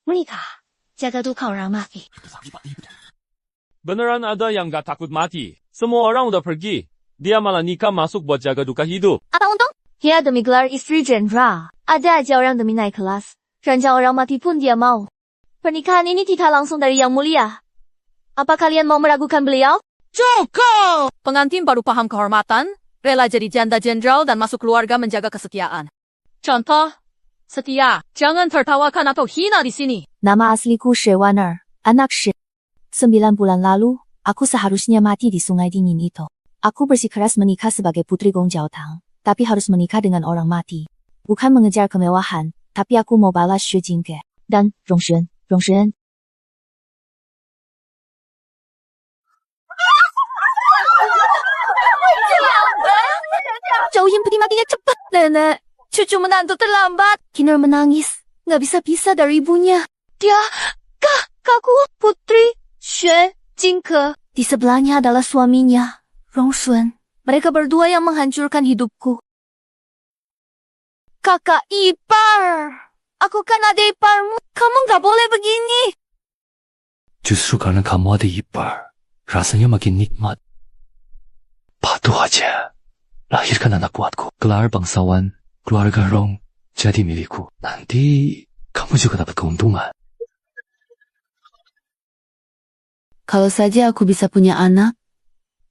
Menikah, jaga tukang orang mati. Beneran ada yang gak takut mati. Semua orang udah pergi. Dia malah nikah masuk buat jaga duka hidup. Apa untung? Ya demi gelar istri jenderal. Ada aja orang demi naik kelas. Ranjang orang mati pun dia mau. Pernikahan ini tidak langsung dari Yang Mulia. Apa kalian mau meragukan beliau? Cukup! Pengantin baru paham kehormatan, rela jadi janda jenderal dan masuk keluarga menjaga kesetiaan. Contoh, setia, jangan tertawakan atau hina di sini. Nama asliku Shewaner, anak Shi. 9 bulan lalu, aku seharusnya mati di sungai dingin itu. Aku bersikeras menikah sebagai putri Gong Jiaotang, tapi harus menikah dengan orang mati. Bukan mengejar kemewahan, tapi aku mau balas Xue Jingge dan Rongshen. Jauhin peti matinya cepat, Nenek. Cucu menantu terlambat. Kinar menangis. Nggak bisa-bisa dari ibunya. Dia, kakakku, putri, Xue Jingke. Di sebelahnya adalah suaminya, Rongshun. Mereka berdua yang menghancurkan hidupku. Kakak ipar. Aku kan adik iparmu. Kamu nggak boleh begini. Justru karena kamu ada ipar, rasanya makin nikmat. Patuh aja. Lahirkan anak buatku. Gelar bangsawan, keluarga Rong, jadi milikku. Nanti kamu juga dapat keuntungan. Kalau saja aku bisa punya anak,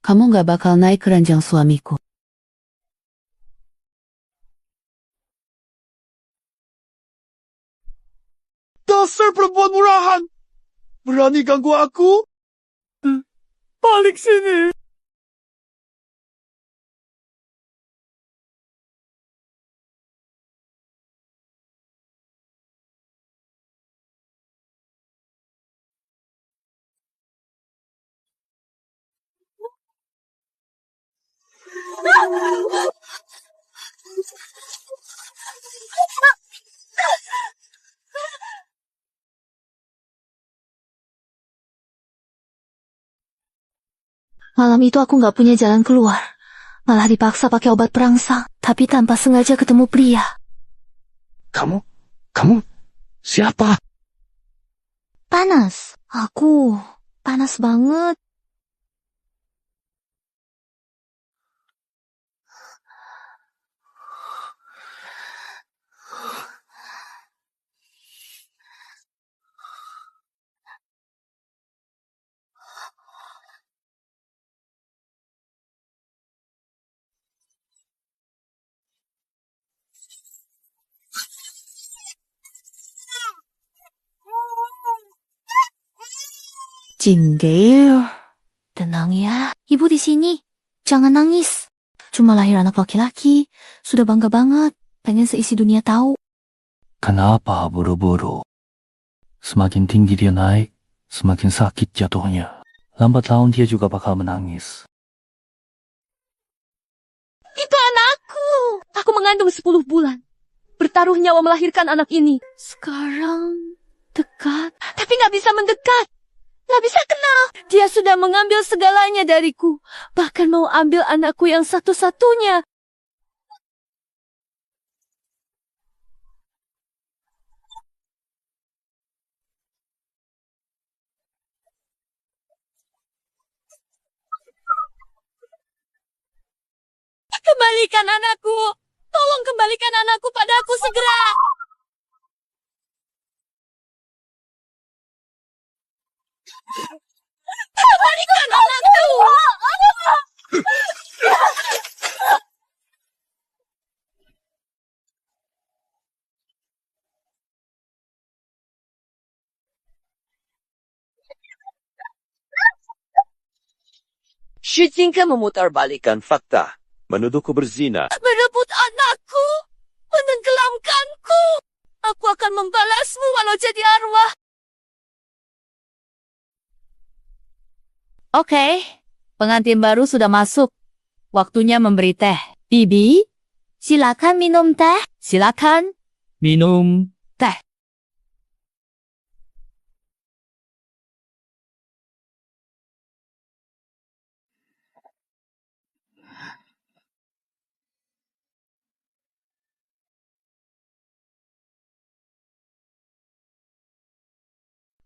kamu gak bakal naik ke ranjang suamiku. Dasar perempuan murahan! Berani ganggu aku? Balik sini! Malam itu aku nggak punya jalan keluar. Malah dipaksa pakai obat perangsang. Tapi tanpa sengaja ketemu pria. Kamu siapa? Panas. Aku panas banget. Jingge, Tenang ya, ibu di sini. Jangan nangis. Cuma lahir anak laki-laki. Sudah bangga banget. Pengen seisi dunia tahu. Kenapa buru-buru? Semakin tinggi dia naik, semakin sakit jatuhnya. Lambat laun dia juga bakal menangis. Itu anakku! Aku mengandung 10 bulan. Bertaruh nyawa melahirkan anak ini. Sekarang dekat. Tapi nggak bisa mendekat. Nggak bisa kenal. Dia sudah mengambil segalanya dariku. Bahkan mau ambil anakku yang satu-satunya. Kembalikan anakku. Tolong kembalikan anakku padaku segera. Kembalikan anakku. Xu Jingke memutarbalikkan fakta. Menuduhku berzina. Merebut anakku. Menenggelamkanku. Aku akan membalasmu walau jadi arwah. Oke, pengantin baru sudah masuk. Waktunya memberi teh. Bibi, silakan minum teh. Silakan minum teh.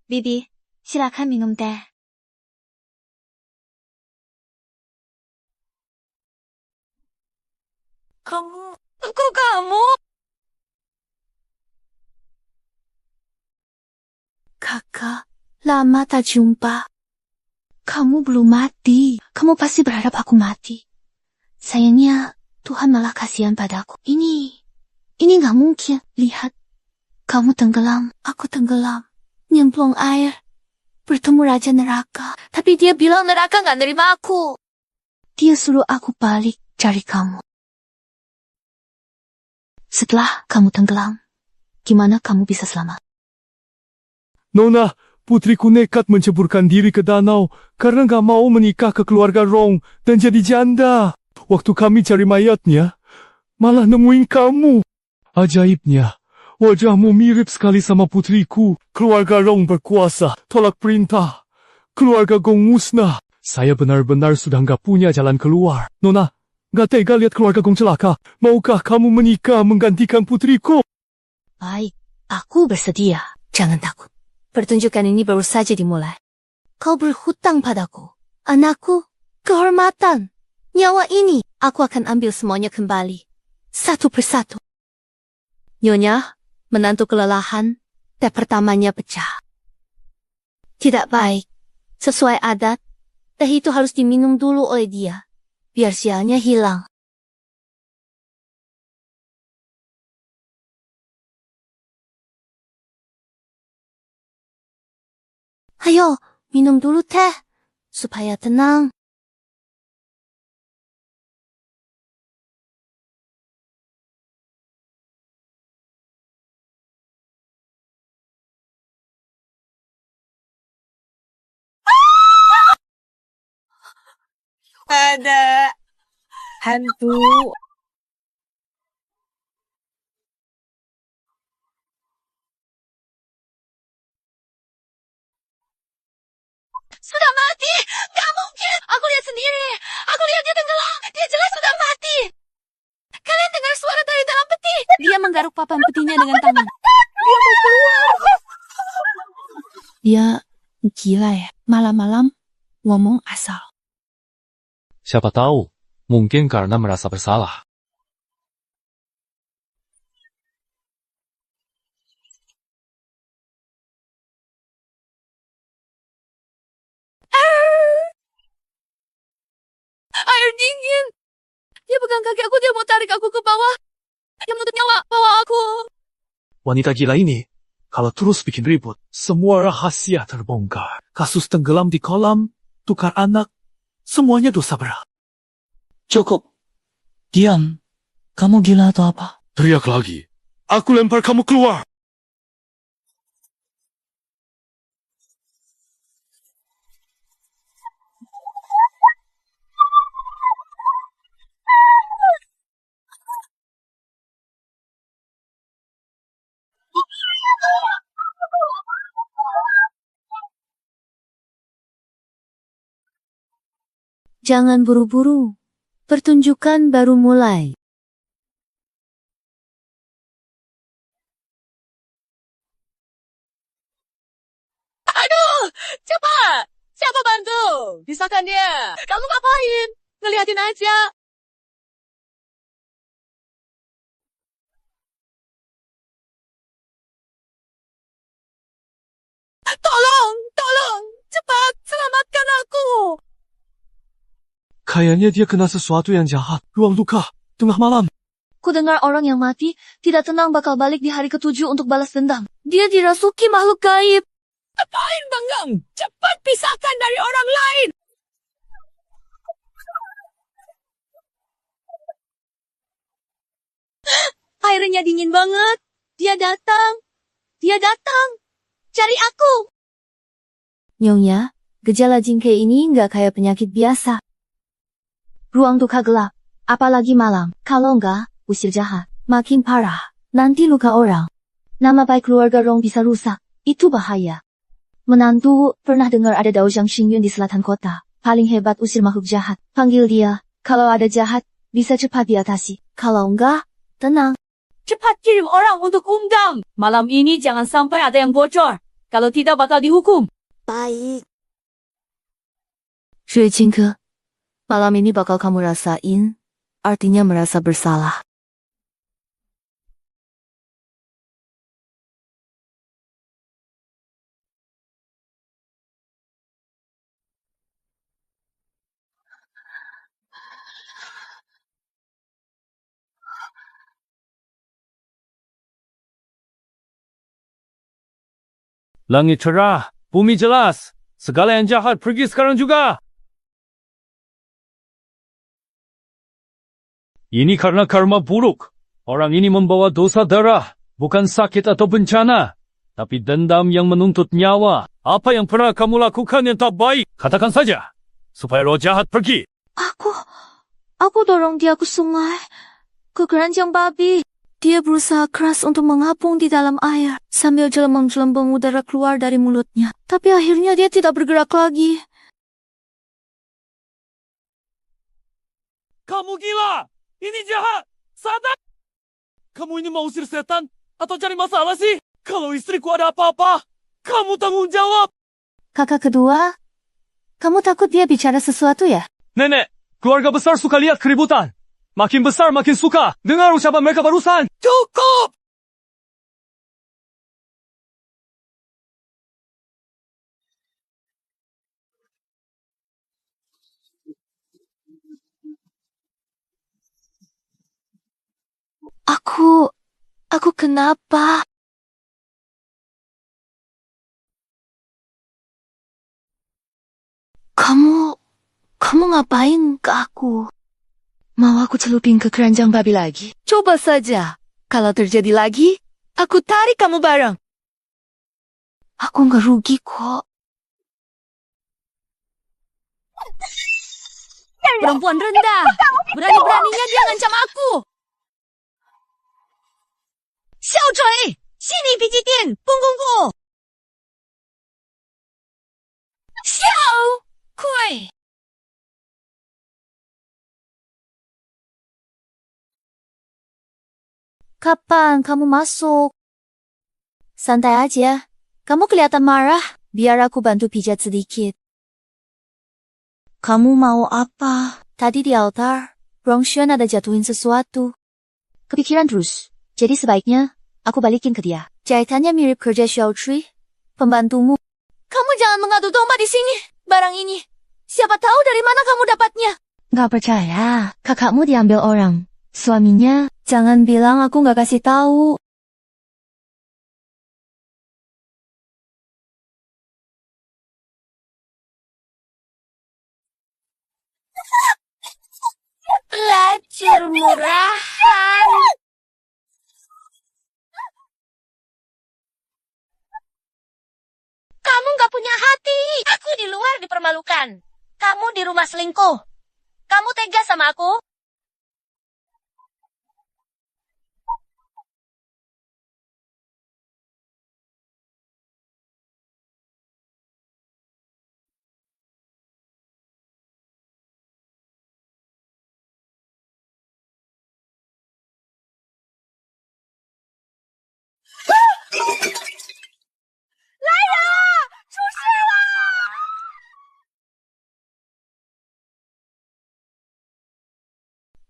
Bibi, silakan minum teh. Kok kamu? Kakak, lama tak jumpa. Kamu belum mati. Kamu pasti berharap aku mati. Sayangnya, Tuhan malah kasihan padaku. Ini nggak mungkin. Lihat, kamu tenggelam, aku tenggelam. Nyemplung air. Bertemu Raja Neraka. Tapi dia bilang neraka nggak nerima aku. Dia suruh aku balik cari kamu. Setelah kamu tenggelam, gimana kamu bisa selamat? Nona, putriku nekat menceburkan diri ke danau karena gak mau menikah ke keluarga Rong dan jadi janda. Waktu kami cari mayatnya, malah nemuin kamu. Ajaibnya, wajahmu mirip sekali sama putriku. Keluarga Rong berkuasa, tolak perintah. Keluarga Gong musnah. Saya benar-benar sudah gak punya jalan keluar. Nona, gak tega lihat keluarga Gong celaka. Maukah kamu menikah menggantikan putriku? Baik, aku bersedia. Jangan takut. Pertunjukan ini baru saja dimulai. Kau berhutang padaku. Anakku, kehormatan. Nyawa ini, aku akan ambil semuanya kembali. Satu persatu. Nyonya, menantu kelelahan, teh pertamanya pecah. Tidak baik. Sesuai adat, teh itu harus diminum dulu oleh dia. Biar sialnya hilang. Ayo, minum dulu teh, supaya tenang. Ada hantu. Sudah mati! Gak mungkin! Aku lihat sendiri! Aku lihat dia tenggelam! Dia jelas sudah mati! Kalian dengar suara dari dalam peti! Dia menggaruk papan petinya dengan tangan. Dia mau keluar! Dia gila ya, malam-malam ngomong asal. Siapa tahu, mungkin karena merasa bersalah. Air dingin. Dia pegang kaki aku, dia mau tarik aku ke bawah. Dia menuntut nyawa, bawa aku. Wanita gila ini, kalau terus bikin ribut, semua rahasia terbongkar. Kasus tenggelam di kolam, tukar anak, semuanya dosa berat. Cukup. Diam. Kamu gila atau apa? Teriak lagi. Aku lempar kamu keluar. Jangan buru-buru. Pertunjukan baru mulai. Aduh, cepat. Siapa bantu? Bisakah dia? Kamu ngapain? Ngeliatin aja. Tolong, cepat, selamatkan aku. Kayaknya dia kena sesuatu yang jahat. Ruang duka, tengah malam. Ku dengar orang yang mati tidak tenang bakal balik di hari ke-7 untuk balas dendam. Dia dirasuki makhluk gaib. Apain Banggang? Cepat pisahkan dari orang lain. Airnya dingin banget. Dia datang. Cari aku. Nyonya, gejala jingke ini nggak kayak penyakit biasa. Ruang duka gelap, apalagi malam. Kalau nggak, usir jahat. Makin parah, nanti luka orang. Nama baik keluarga Rong bisa rusak. Itu bahaya. Menantu, pernah dengar ada Dao Zhang Xingyun di selatan kota. Paling hebat usir makhluk jahat. Panggil dia. Kalau ada jahat, bisa cepat diatasi. Kalau enggak, tenang. Cepat kirim orang untuk undang. Malam ini jangan sampai ada yang bocor. Kalau tidak bakal dihukum. Baik. 水晶哥, malam ini bakal kamu rasain, artinya merasa bersalah. Langit cerah, bumi jelas. Segala yang jahat pergi sekarang juga. Ini karena karma buruk. Orang ini membawa dosa darah, bukan sakit atau bencana, tapi dendam yang menuntut nyawa. Apa yang pernah kamu lakukan yang tak baik? Katakan saja, supaya roh jahat pergi. Aku dorong dia ke sungai, ke keranjang babi. Dia berusaha keras untuk mengapung di dalam air, sambil jelembang-jelembang udara keluar dari mulutnya. Tapi akhirnya dia tidak bergerak lagi. Kamu gila! Ini jahat! Sadar! Kamu ini mau usir setan? Atau cari masalah sih? Kalau istriku ada apa-apa, kamu tanggung jawab! Kakak kedua, kamu takut dia bicara sesuatu ya? Nenek, keluarga besar suka lihat keributan. Makin besar makin suka dengar ucapan mereka barusan. Cukup! Aku kenapa? Kamu ngapain ke aku? Mau aku celupin ke keranjang babi lagi? Coba saja. Kalau terjadi lagi, aku tarik kamu bareng. Aku nggak rugi kok. Perempuan rendah. Berani-beraninya dia ngancam aku. Xiao Cui, sini biji tian, punggungku. Xiao Kui. Kapan kamu masuk? Santai aja. Kamu kelihatan marah. Biar aku bantu pijat sedikit. Kamu mau apa? Tadi di altar, Rongshuan ada jatuhin sesuatu. Kepikiran terus. Jadi sebaiknya aku balikin ke dia. Jahitannya mirip kerja Xiao Cui, pembantumu. Kamu jangan mengadu domba di sini. Barang ini. Siapa tahu dari mana kamu dapatnya? Gak percaya. Kakakmu diambil orang. Suaminya, jangan bilang aku gak kasih tahu. Pelacur murahan. Kamu gak punya hati. Aku di luar dipermalukan. Kamu di rumah selingkuh. Kamu tega sama aku?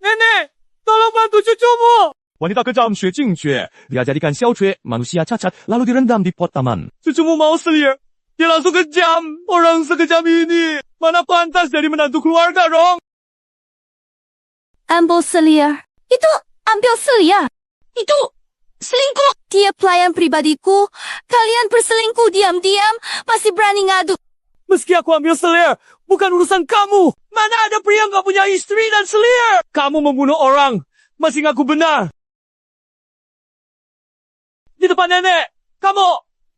Nenek, tolong bantu cucumu! Wanita kejam Xue Jingxue, dia jadikan Xiao Cui manusia cacat lalu direndam di pot taman. Cucumu mau selir, dia langsung kejam. Orang sekejam ini, mana pantas jadi menantu keluarga dong? Ambil selia. Itu ambil selia. Itu selingkuh. Dia pelayan pribadiku. Kalian berselingkuh diam-diam, masih berani ngadu. Meski aku ambil selir, bukan urusan kamu. Mana ada pria nggak punya istri dan selir? Kamu membunuh orang, masih ngaku benar. Di depan nenek, kamu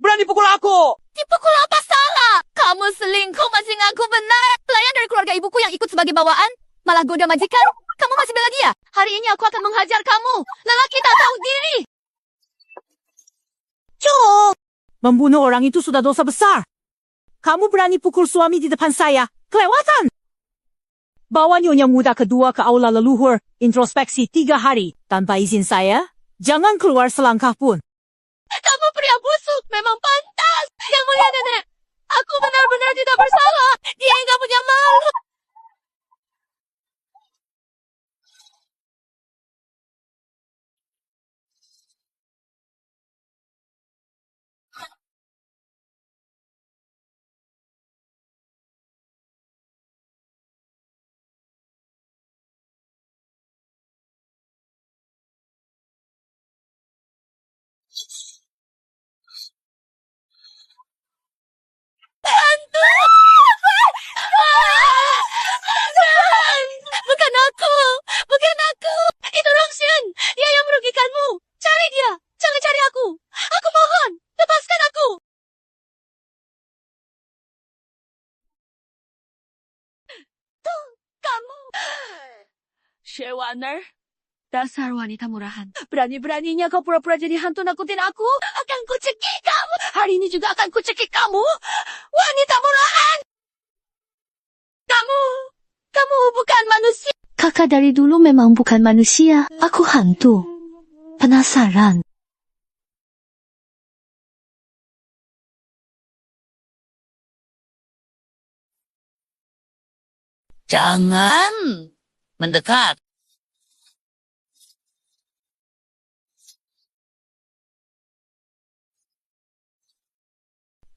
berani pukul aku. Dipukul apa salah? Kamu selingkuh masih ngaku benar. Pelayan dari keluarga ibuku yang ikut sebagai bawaan, malah goda majikan. Kamu masih bela dia? Hari ini aku akan menghajar kamu. Lelaki tak tahu diri. Cuk! Membunuh orang itu sudah dosa besar. Kamu berani pukul suami di depan saya. Kelewatan! Bawa nyonya muda kedua ke aula leluhur, introspeksi 3 hari. Tanpa izin saya, jangan keluar selangkah pun. Kamu pria busuk, memang pantas. Yang mulia nenek. Aku benar-benar tidak bersalah. Dia nggak punya malu. Bukan aku. Bukan aku. Itu Rongxian. Dia yang merugikanmu. Cari dia. Jangan cari aku. Aku mohon. Lepaskan aku. Tuh, kamu. Shewaner. Dasar wanita murahan. Berani-beraninya kau pura-pura jadi hantu nakutin aku. Akan kucekik kamu. Hari ini juga akan kucekik kamu. Wanita murahan. Kamu bukan manusia. Kakak dari dulu memang bukan manusia. Aku hantu. Penasaran. Jangan mendekat.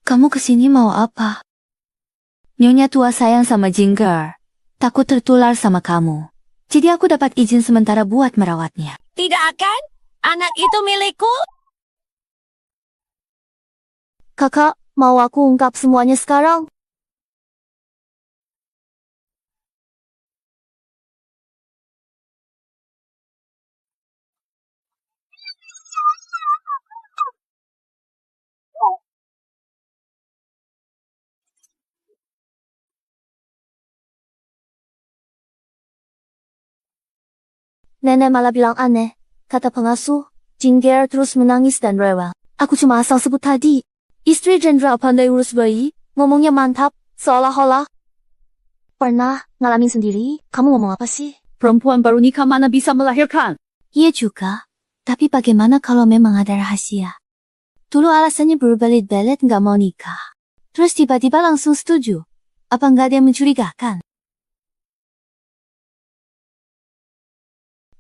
Kamu kesini mau apa? Nyonya tua sayang sama Jinger. Takut tertular sama kamu. Jadi aku dapat izin sementara buat merawatnya. Tidak akan? Anak itu milikku? Kakak, mau aku ungkap semuanya sekarang? Nenek malah bilang aneh. Kata pengasuh, Jinger terus menangis dan rewel. Aku cuma asal sebut tadi. Istri jenderal pandai urus bayi, ngomongnya mantap, seolah-olah. Pernah ngalamin sendiri? Kamu ngomong apa sih? Perempuan baru nikah mana bisa melahirkan? Iya juga. Tapi bagaimana kalau memang ada rahasia? Dulu alasannya berbelit-belit nggak mau nikah. Terus tiba-tiba langsung setuju. Apa nggak ada yang mencurigakan?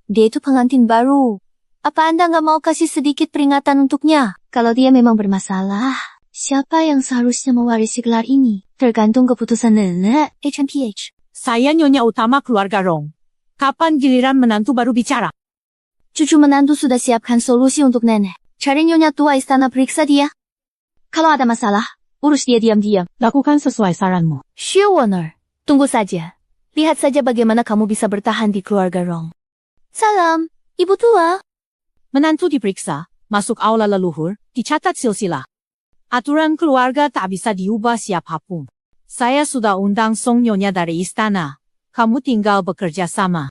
Dia itu pengantin baru. Apa Anda nggak mau kasih sedikit peringatan untuknya? Kalau dia memang bermasalah, siapa yang seharusnya mewarisi gelar ini? Tergantung keputusan nenek, HMPH. Saya nyonya utama keluarga Rong. Kapan giliran menantu baru bicara? Cucu menantu sudah siapkan solusi untuk nenek. Cari nyonya tua istana periksa dia. Kalau ada masalah, urus dia diam-diam. Lakukan sesuai saranmu. Shewaner, tunggu saja. Lihat saja bagaimana kamu bisa bertahan di keluarga Rong. Salam, Ibu Tua. Menantu diperiksa, masuk aula leluhur, dicatat silsilah. Aturan keluarga tak bisa diubah siapapun. Saya sudah undang Song Nyonya dari istana. Kamu tinggal bekerja sama.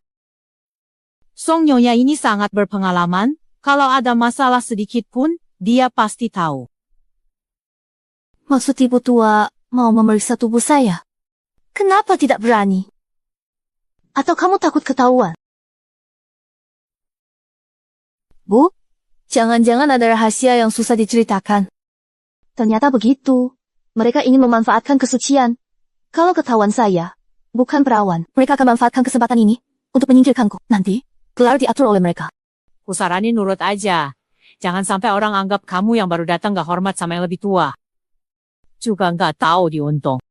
Song Nyonya ini sangat berpengalaman. Kalau ada masalah sedikit pun, dia pasti tahu. Maksud Ibu Tua mau memeriksa tubuh saya? Kenapa tidak berani? Atau kamu takut ketahuan? Bu, jangan-jangan ada rahasia yang susah diceritakan. Ternyata begitu. Mereka ingin memanfaatkan kesucian. Kalau ketahuan saya, bukan perawan. Mereka akan manfaatkan kesempatan ini untuk menyingkirkanku. Nanti, gelar diatur oleh mereka. Kusaranin nurut aja. Jangan sampai orang anggap kamu yang baru datang gak hormat sama yang lebih tua. Juga gak tahu diuntung.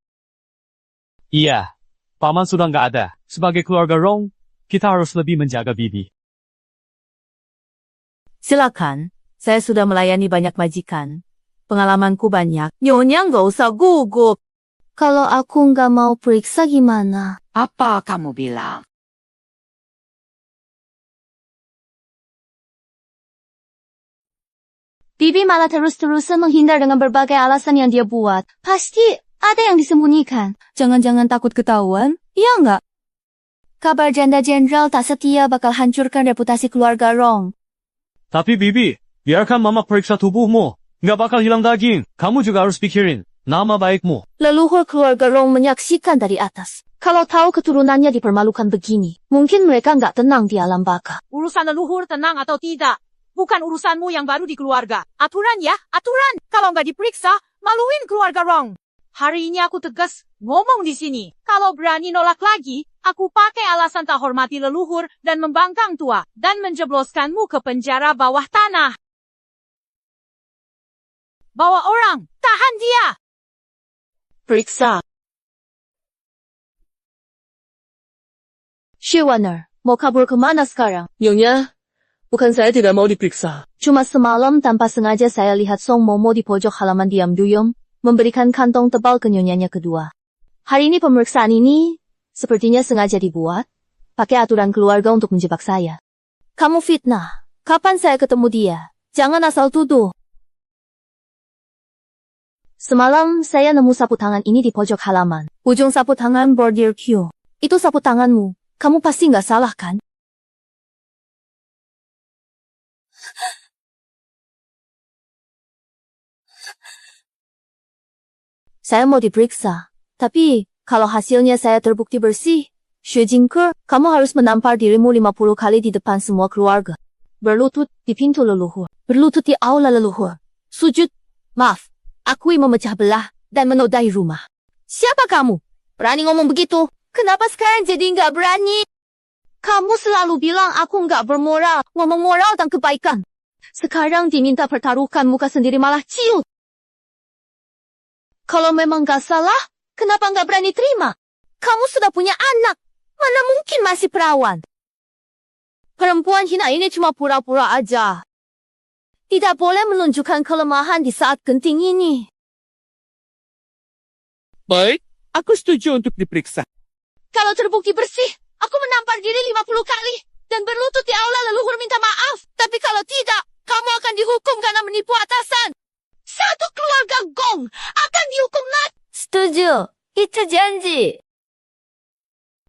Iya, paman sudah nggak ada. Sebagai keluarga Rong, kita harus lebih menjaga bibi. Silakan, saya sudah melayani banyak majikan. Pengalamanku banyak. Nyonya nggak usah gugup. Kalau aku nggak mau periksa gimana? Apa kamu bilang? Bibi malah terus-terusan menghindar dengan berbagai alasan yang dia buat. Pasti ada yang disembunyikan. Jangan-jangan takut ketahuan? Iya nggak? Kabar janda jenderal tak setia bakal hancurkan reputasi keluarga Rong. Tapi bibi, biarkan mama periksa tubuhmu. Nggak bakal hilang daging. Kamu juga harus pikirin nama baikmu. Leluhur keluarga Rong menyaksikan dari atas. Kalau tahu keturunannya dipermalukan begini, mungkin mereka nggak tenang di alam baka. Urusan leluhur tenang atau tidak, bukan urusanmu yang baru di keluarga. Aturan ya, aturan. Kalau nggak diperiksa, Maluin keluarga Rong. Hari ini aku tegas ngomong di sini. Kalau berani nolak lagi, aku pakai alasan tak hormati leluhur dan membangkang tua dan menjebloskanmu ke penjara bawah tanah. Bawa orang, tahan dia. Periksa. Shirwaner, mau kabur kemana sekarang? Nyonya, bukan saya tidak mau diperiksa. Cuma semalam tanpa sengaja saya lihat Song Momo di pojok halaman diam duyung, memberikan kantong tebal ke nyonyanya kedua. Hari ini pemeriksaan ini, sepertinya sengaja dibuat, pakai aturan keluarga untuk menjebak saya. Kamu fitnah. Kapan saya ketemu dia? Jangan asal tuduh. Semalam saya nemu sapu tangan ini di pojok halaman. Ujung sapu tangan bordir Q. Itu sapu tanganmu. Kamu pasti nggak salah kan? Saya mau diperiksa. Tapi, kalau hasilnya saya terbukti bersih, Xue Jingke, kamu harus menampar dirimu 50 kali di depan semua keluarga. Berlutut di pintu leluhur. Berlutut di aula leluhur. Sujud. Maaf, akui memecah belah dan menodai rumah. Siapa kamu? Berani ngomong begitu? Kenapa sekarang jadi nggak berani? Kamu selalu bilang aku nggak bermoral, ngomong moral dan kebaikan. Sekarang diminta pertaruhkan muka sendiri malah ciut. Kalau memang nggak salah, kenapa nggak berani terima? Kamu sudah punya anak, mana mungkin masih perawan? Perempuan hina ini cuma pura-pura aja. Tidak boleh menunjukkan kelemahan di saat genting ini. Baik, aku setuju untuk diperiksa. Kalau terbukti bersih, aku menampar diri 50 kali dan berlutut di aula leluhur minta maaf. Tapi kalau tidak, kamu akan dihukum karena menipu atasan. Satu keluarga Gong akan dihukum mati. Setuju, itu janji.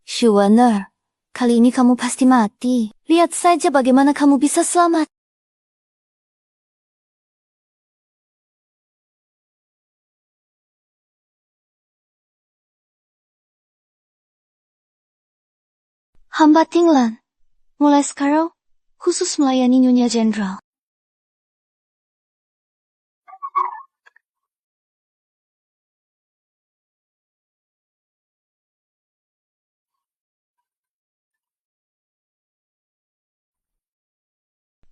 Shirwaner, kali ini kamu pasti mati. Lihat saja bagaimana kamu bisa selamat. Hamba Tinglan, mulai sekarang, khusus melayani Nyonya Jenderal.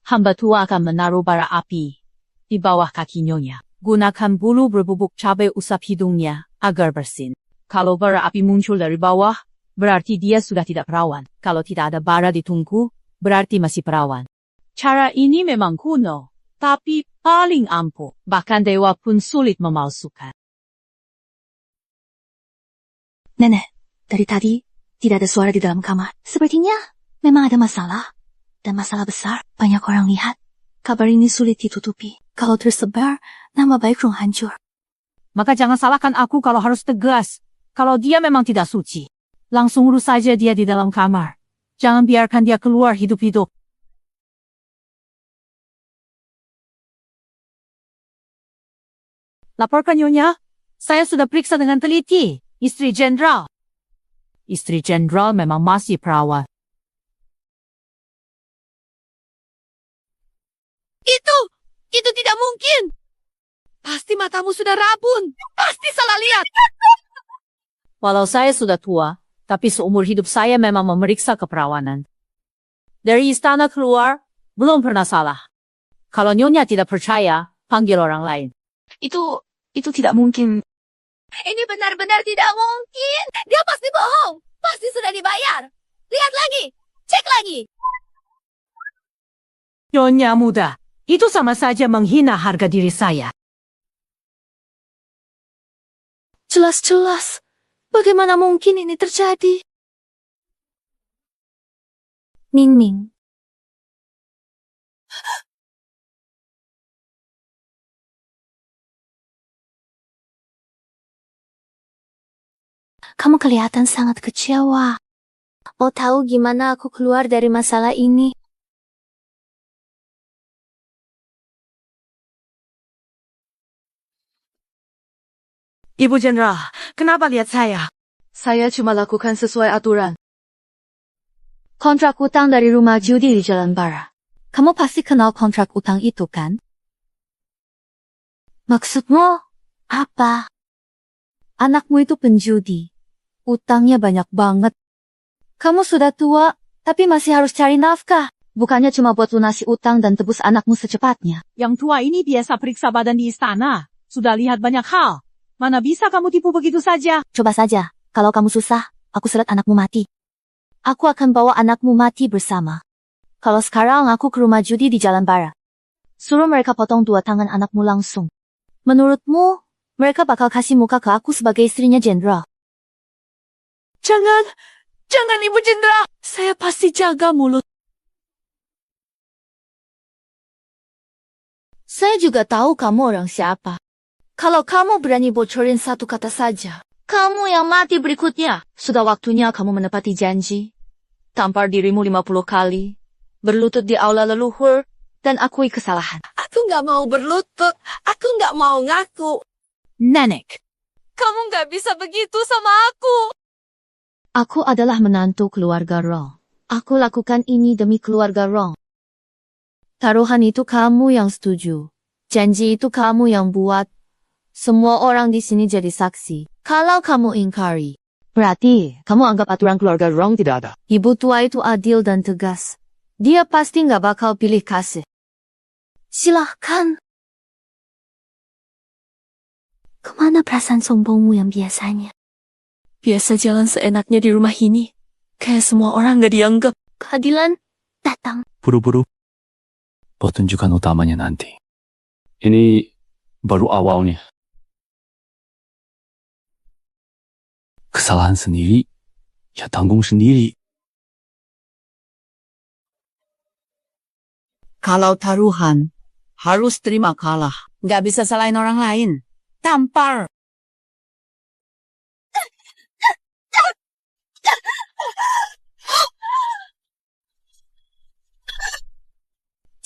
Hamba tua akan menaruh bara api di bawah kaki Nyonya. Gunakan bulu berbubuk cabai usap hidungnya agar bersin. Kalau bara api muncul dari bawah, berarti dia sudah tidak perawan. Kalau tidak ada bara di tungku, berarti masih perawan. Cara ini memang kuno, tapi paling ampuh. Bahkan dewa pun sulit memalsukan. Nenek, dari tadi tidak ada suara di dalam kamar. Sepertinya memang ada masalah. Dan masalah besar, banyak orang lihat. Kabar ini sulit ditutupi. Kalau tersebar, nama baik Rong hancur. Maka jangan salahkan aku kalau harus tegas. Kalau dia memang tidak suci, langsung urus saja dia di dalam kamar. Jangan biarkan dia keluar hidup-hidup. Laporkan Nyonya, saya sudah periksa dengan teliti. Istri Jenderal. Istri Jenderal memang masih perawan. Itu tidak mungkin. Pasti matamu sudah rabun. Pasti salah lihat. Walau saya sudah tua, tapi seumur hidup saya memang memeriksa keperawanan. Dari istana keluar, belum pernah salah. Kalau Nyonya tidak percaya, panggil orang lain. Itu tidak mungkin. Ini benar-benar tidak mungkin. Dia pasti bohong. Pasti sudah dibayar. Lihat lagi. Cek lagi. Nyonya muda, itu sama saja menghina harga diri saya. Jelas-jelas. Bagaimana mungkin ini terjadi? Ming. Kamu kelihatan sangat kecewa. Mau tahu gimana aku keluar dari masalah ini? Ibu Jenderal, kenapa lihat saya? Saya cuma lakukan sesuai aturan. Kontrak utang dari rumah judi di Jalan Bara. Kamu pasti kenal kontrak utang itu kan? Maksudmu, Apa? Anakmu itu penjudi. Utangnya banyak banget. Kamu sudah tua, tapi masih harus cari nafkah. Bukannya cuma buat lunasi utang dan tebus anakmu secepatnya. Yang tua ini biasa periksa badan di istana. Sudah lihat banyak hal. Mana bisa kamu tipu begitu saja? Coba saja, kalau kamu susah, aku seret anakmu mati. Aku akan bawa anakmu mati bersama. Kalau sekarang aku ke rumah judi di Jalan Barat. Suruh mereka potong 2 tangan anakmu langsung. Menurutmu, mereka bakal kasih muka ke aku sebagai istrinya jenderal? Jangan Ibu Jenderal. Saya pasti jaga mulut. Saya juga tahu kamu orang siapa. Kalau kamu berani bocorin satu kata saja, kamu yang mati berikutnya. Sudah waktunya kamu menepati janji. Tampar dirimu 50 kali. Berlutut di aula leluhur. Dan akui kesalahan. Aku nggak mau berlutut. Aku nggak mau ngaku. Nenek. Kamu nggak bisa begitu sama aku. Aku adalah menantu keluarga Rong. Aku lakukan ini demi keluarga Rong. Taruhan itu kamu yang setuju. Janji itu kamu yang buat. Semua orang di sini jadi saksi. Kalau kamu ingkari, berarti kamu anggap aturan keluarga Rong tidak ada. Ibu tua itu adil dan tegas. Dia pasti nggak bakal pilih kasih. Silahkan. Kemana perasaan sombongmu yang biasanya? Biasa jalan seenaknya di rumah ini. Kayak semua orang nggak dianggap. Keadilan datang. Buru-buru. Pertunjukan utamanya nanti. Ini baru awalnya. Kesalahan sendiri, ya tanggung sendiri. Kalau taruhan, harus terima kalah. Nggak bisa salahin orang lain. Tampar.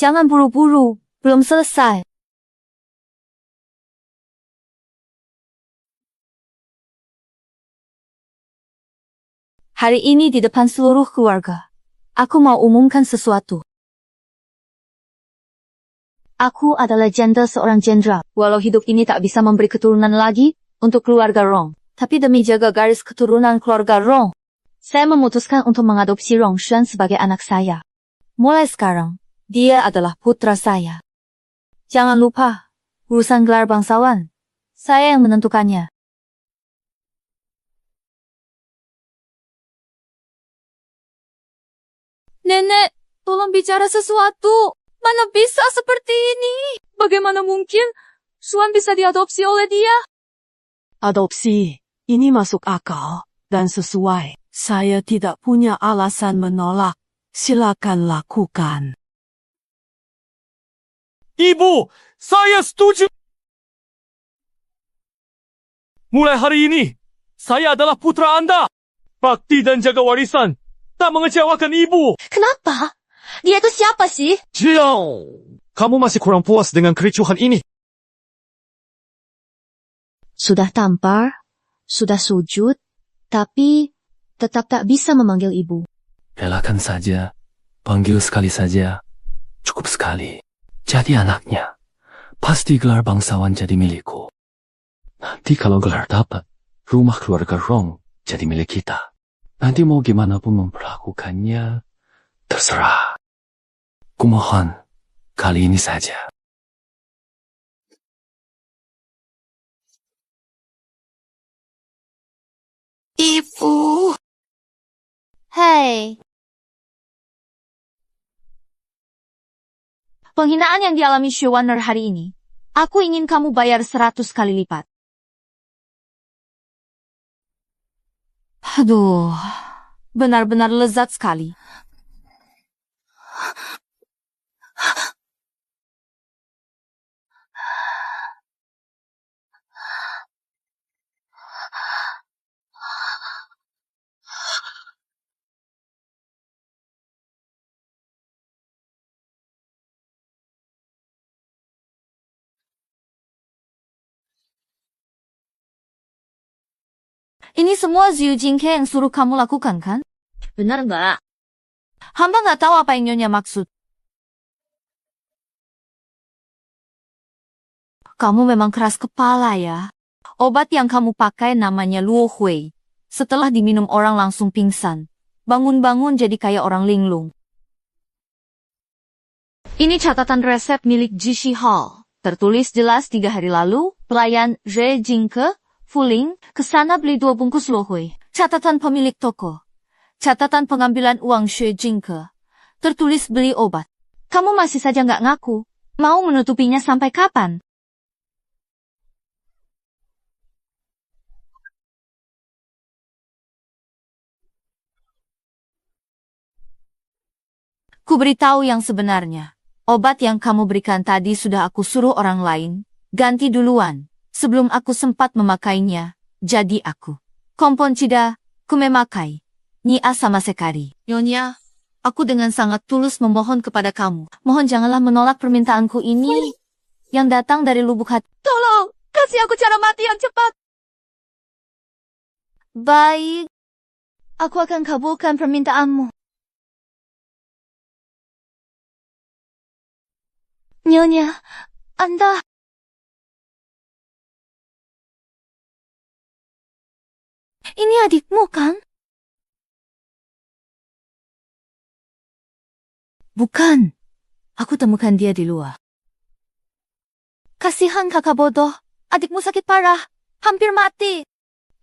Jangan buru-buru, belum selesai. Hari ini di depan seluruh keluarga, aku mau umumkan sesuatu. Aku adalah janda seorang jenderal. Walau hidup ini tak bisa memberi keturunan lagi untuk keluarga Rong. Tapi demi jaga garis keturunan keluarga Rong, saya memutuskan untuk mengadopsi Rong Xuan sebagai anak saya. Mulai sekarang, dia adalah putra saya. Jangan lupa, urusan gelar bangsawan, saya yang menentukannya. Nenek, tolong bicara sesuatu. Mana bisa seperti ini? Bagaimana mungkin Xuan bisa diadopsi oleh dia? Adopsi, ini masuk akal dan sesuai. Saya tidak punya alasan menolak. Silakan lakukan. Ibu, saya setuju. Mulai hari ini, saya adalah putra Anda. Bakti dan jaga warisan tak mengecewakan ibu. Kenapa? Dia itu siapa sih? Jiao, kamu masih kurang puas dengan kericuhan ini. Sudah tampar, sudah sujud, tapi tetap tak bisa memanggil ibu. Relakan saja. Panggil sekali saja. Cukup sekali. Jadi anaknya. Pasti gelar bangsawan jadi milikku. Nanti kalau gelar dapat, rumah keluarga Rong jadi milik kita. Nanti mau gimana pun memperlakukannya, terserah. Kumohon, kali ini saja. Ibu. Hei. Penghinaan yang dialami Xuaner hari ini, aku ingin kamu bayar 100 kali lipat. Aduh, benar-benar lezat sekali. Ini semua Zhu Jingke yang suruh kamu lakukan, kan? Benar nggak? Hamba nggak tahu apa yang Nyonya maksud. Kamu memang keras kepala ya. Obat yang kamu pakai namanya Luo Hui. Setelah diminum orang langsung pingsan. Bangun-bangun jadi kayak orang linglung. Ini catatan resep milik Jishi Hall. Tertulis jelas 3 hari lalu, pelayan Zhe Jingke, Fuling, kesana beli 2 bungkus Luo Hui. Catatan pemilik toko. Catatan pengambilan uang Zhe Jingke. Tertulis beli obat. Kamu masih saja nggak ngaku. Mau menutupinya sampai kapan? Ku beritahu yang sebenarnya. Obat yang kamu berikan tadi sudah aku suruh orang lain. Ganti duluan. Sebelum aku sempat memakainya. Jadi aku. Kompon cida, ku memakai. Nia sama sekali. Nyonya, aku dengan sangat tulus memohon kepada kamu. Mohon janganlah menolak permintaanku ini. Yang datang dari lubuk hati. Tolong, kasih aku cara mati yang cepat. Baik. Aku akan kabulkan permintaanmu. Nyonya, Anda... Ini adikmu, kan? Bukan. Aku temukan dia di luar. Kasihan kakak bodoh. Adikmu sakit parah. Hampir mati.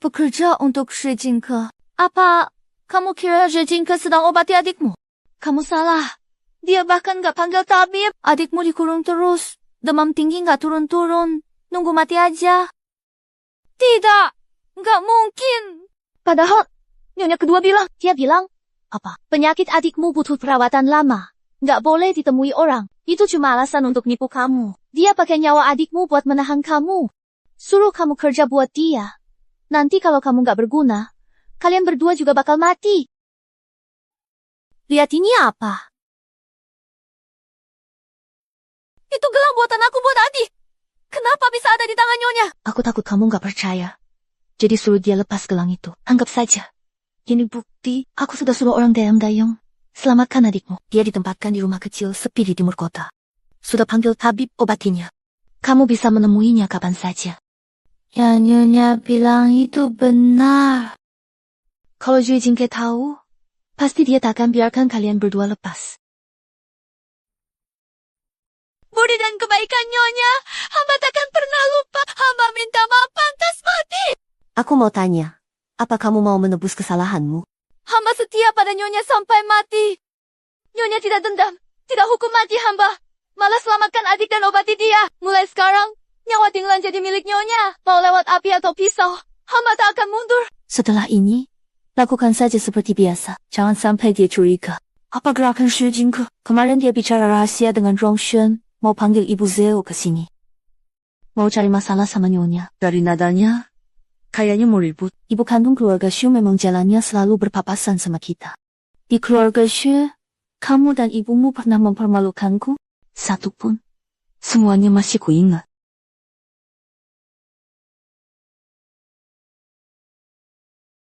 Bekerja untuk Zhe Jingke. Apa kamu kira Zhe Jingke sedang obati adikmu? Kamu salah. Dia bahkan gak panggil tabib. Adikmu dikurung terus. Demam tinggi gak turun-turun. Nunggu mati aja. Tidak. Gak mungkin. Padahal, nyonya kedua bilang. Dia bilang, apa? Penyakit adikmu butuh perawatan lama. Gak boleh ditemui orang. Itu cuma alasan untuk nipu kamu. Dia pakai nyawa adikmu buat menahan kamu. Suruh kamu kerja buat dia. Nanti kalau kamu gak berguna, kalian berdua juga bakal mati. Lihat ini apa? Itu gelang buatan aku buat Adi. Kenapa bisa ada di tangan nyonya? Aku takut kamu gak percaya. Jadi suruh dia lepas gelang itu. Anggap saja. Ini bukti. Aku sudah suruh orang dayang-dayang. Selamatkan adikmu. Dia ditempatkan di rumah kecil sepi di timur kota. Sudah panggil tabib obatinya. Kamu bisa menemuinya kapan saja. Ya nyonya bilang itu benar. Kalau Zhe Jingke tahu, pasti dia tak akan biarkan kalian berdua lepas. Budi dan kebaikan nyonya, hamba takkan pernah lupa. Hamba minta maaf pantas mati. Aku mau tanya, apa kamu mau menebus kesalahanmu? Hamba setia pada nyonya sampai mati. Nyonya tidak dendam, tidak hukum mati hamba. Malah selamatkan adik dan obati dia. Mulai sekarang, nyawa Tinglan jadi milik nyonya. Mau lewat api atau pisau, hamba tak akan mundur. Setelah ini, lakukan saja seperti biasa. Jangan sampai dia curiga. Apa gerakan Zhe Jingke? Kemarin dia bicara rahasia dengan Rong Xuan. Mau panggil Ibu Zhao ke sini. Mau cari masalah sama nyonya. Dari nadanya, kayaknya mau ribut. Ibu kandung keluarga Xu memang jalannya selalu berpapasan sama kita. Di keluarga Xu, kamu dan ibumu pernah mempermalukanku? Satupun. Semuanya masih kuingat.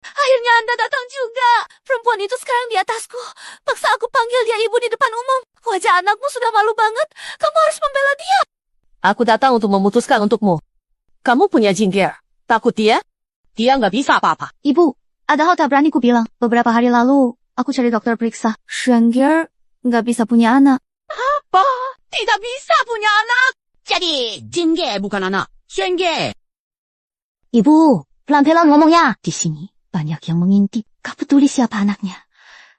Akhirnya Anda datang juga. Perempuan itu sekarang di atasku. Paksa aku panggil dia ibu di depan umum. Wajah anakmu sudah malu banget. Kamu harus membela dia. Aku datang untuk memutuskan untukmu. Kamu punya Jingke. Takut dia? Dia nggak bisa apa-apa. Ibu, ada hal tak berani ku bilang. Beberapa hari lalu, aku cari dokter periksa. Xuange nggak bisa punya anak. Apa? Tidak bisa punya anak. Jadi, Jingke bukan anak. Xuange. Ibu, pelan-pelan ngomongnya. Di sini, banyak yang mengintip. Gak peduli siapa anaknya.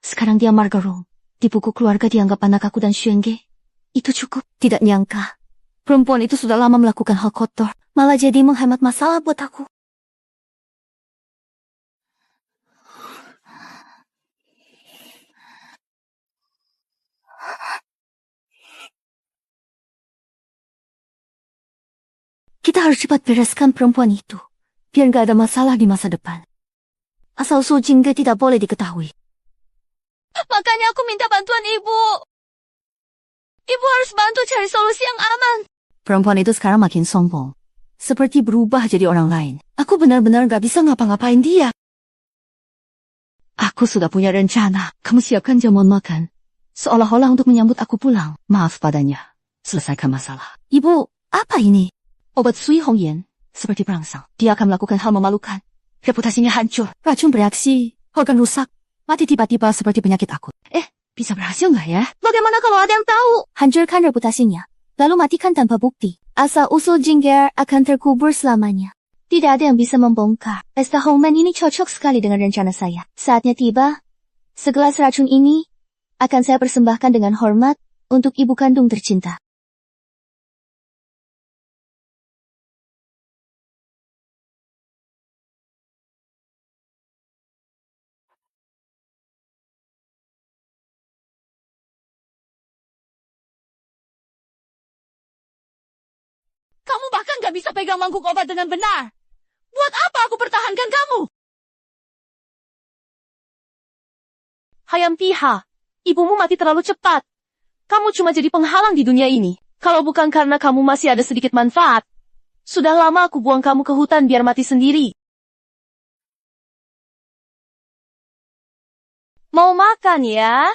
Sekarang dia Margarong. Di buku keluarga dianggap anak aku dan Xuange. Itu cukup. Tidak nyangka. Perempuan itu sudah lama melakukan hal kotor. Malah jadi menghemat masalah buat aku. Kita harus cepat bereskan perempuan itu. Biar gak ada masalah di masa depan. Asal Su Jingke tidak boleh diketahui. Makanya aku minta bantuan ibu. Ibu harus bantu cari solusi yang aman. Perempuan itu sekarang makin sombong. Seperti berubah jadi orang lain. Aku benar-benar gak bisa ngapa-ngapain dia. Aku sudah punya rencana. Kamu siapkan jamuan makan. Seolah-olah untuk menyambut aku pulang. Maaf padanya. Selesaikan masalah. Ibu, apa ini? Obat Sui Hongyan seperti perangsang. Dia akan melakukan hal memalukan. Reputasinya hancur. Racun bereaksi, organ rusak, mati tiba-tiba seperti penyakit akut. Bisa berhasil nggak ya? Bagaimana kalau ada yang tahu? Hancurkan reputasinya, lalu matikan tanpa bukti. Asal-usul Jingger akan terkubur selamanya. Tidak ada yang bisa membongkar. Pesta Hongman ini cocok sekali dengan rencana saya. Saatnya tiba. Segelas racun ini akan saya persembahkan dengan hormat untuk ibu kandung tercinta. Kamu bahkan gak bisa pegang mangkuk obat dengan benar. Buat apa aku pertahankan kamu? Hayam Piha, ibumu mati terlalu cepat. Kamu cuma jadi penghalang di dunia ini. Kalau bukan karena kamu masih ada sedikit manfaat, sudah lama aku buang kamu ke hutan biar mati sendiri. Mau makan ya?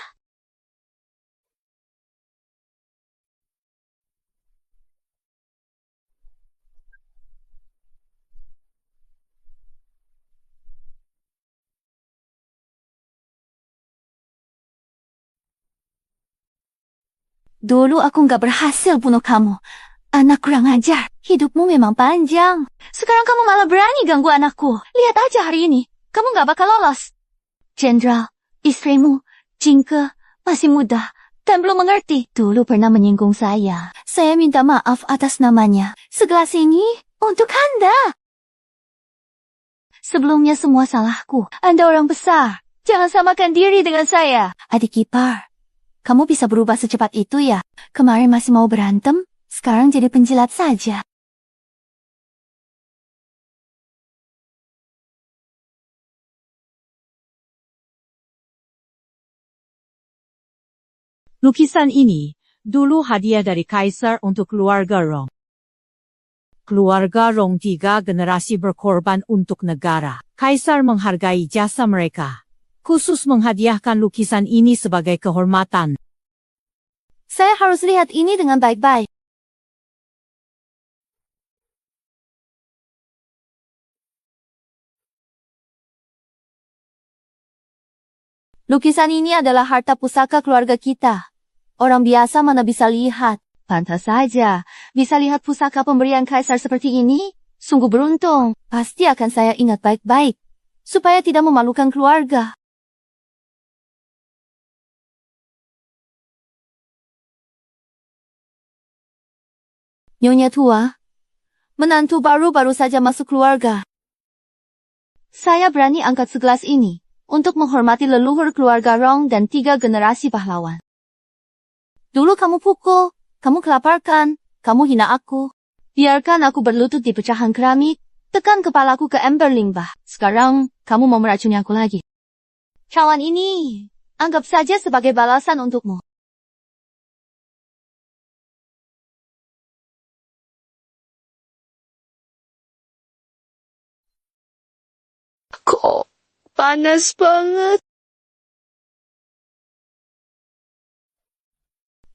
Dulu aku nggak berhasil bunuh kamu. Anak kurang ajar. Hidupmu memang panjang. Sekarang kamu malah berani ganggu anakku. Lihat aja hari ini. Kamu nggak bakal lolos. Jenderal, istrimu, Jingke, masih muda dan belum mengerti. Dulu pernah menyinggung saya. Saya minta maaf atas namanya. Segelas ini untuk Anda. Sebelumnya semua salahku. Anda orang besar. Jangan samakan diri dengan saya. Adik ipar. Kamu bisa berubah secepat itu ya? Kemarin masih mau berantem, sekarang jadi penjilat saja. Lukisan ini dulu hadiah dari Kaisar untuk keluarga Rong. Keluarga Rong 3 generasi berkorban untuk negara. Kaisar menghargai jasa mereka. Khusus menghadiahkan lukisan ini sebagai kehormatan. Saya harus lihat ini dengan baik-baik. Lukisan ini adalah harta pusaka keluarga kita. Orang biasa mana bisa lihat. Pantas saja, bisa lihat pusaka pemberian kaisar seperti ini. Sungguh beruntung. Pasti akan saya ingat baik-baik. Supaya tidak memalukan keluarga. Nyonya tua, menantu baru saja masuk keluarga. Saya berani angkat segelas ini untuk menghormati leluhur keluarga Rong dan 3 generasi pahlawan. Dulu kamu pukul, kamu kelaparkan, kamu hina aku. Biarkan aku berlutut di pecahan keramik, tekan kepalaku ke ember limbah. Sekarang, kamu mau meracuni aku lagi. Cawan ini, anggap saja sebagai balasan untukmu. Kok panas banget?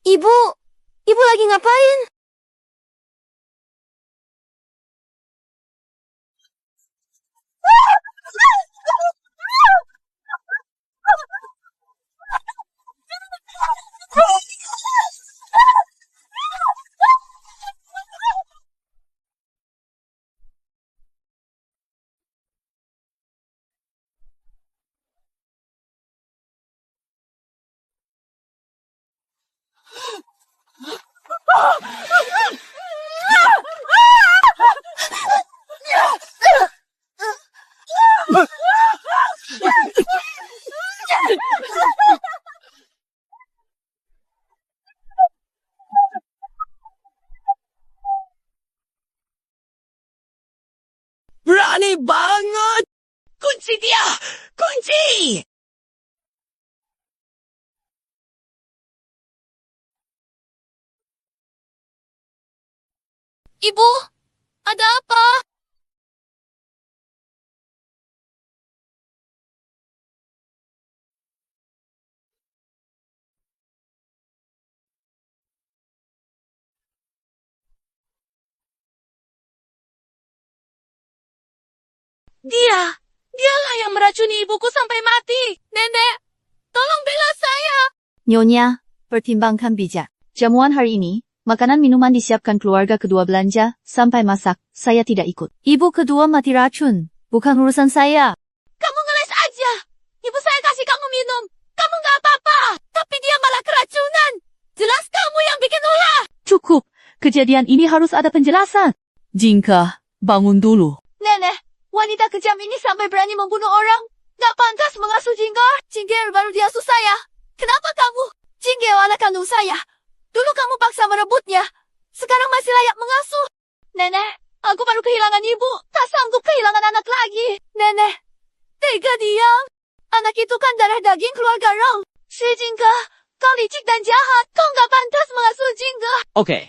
Ibu lagi ngapain? Berani banget! Kunci dia! Kunci! Ibu, ada apa? Dialah yang meracuni ibuku sampai mati. Nenek, tolong bela saya. Nyonya, pertimbangkan bijak. Jamuan hari ini, makanan minuman disiapkan keluarga kedua belanja, sampai masak, saya tidak ikut. Ibu kedua mati racun, bukan urusan saya. Kamu ngeles aja. Ibu saya kasih kamu minum. Kamu nggak apa-apa. Tapi dia malah keracunan. Jelas kamu yang bikin ulah. Cukup. Kejadian ini harus ada penjelasan. Jinka, bangun dulu. Nenek, wanita kejam ini sampai berani membunuh orang. Nggak pantas mengasuh Jingger. Jingger baru diasuh saya. Kenapa kamu? Jingger anak kandung saya. Dulu kamu paksa merebutnya. Sekarang masih layak mengasuh. Nenek, aku baru kehilangan ibu. Tak sanggup kehilangan anak lagi. Nenek, tega dia. Anak itu kan darah daging keluarga Rong. Si Jingger, kau licik dan jahat. Kau nggak pantas mengasuh Jingger. Oke,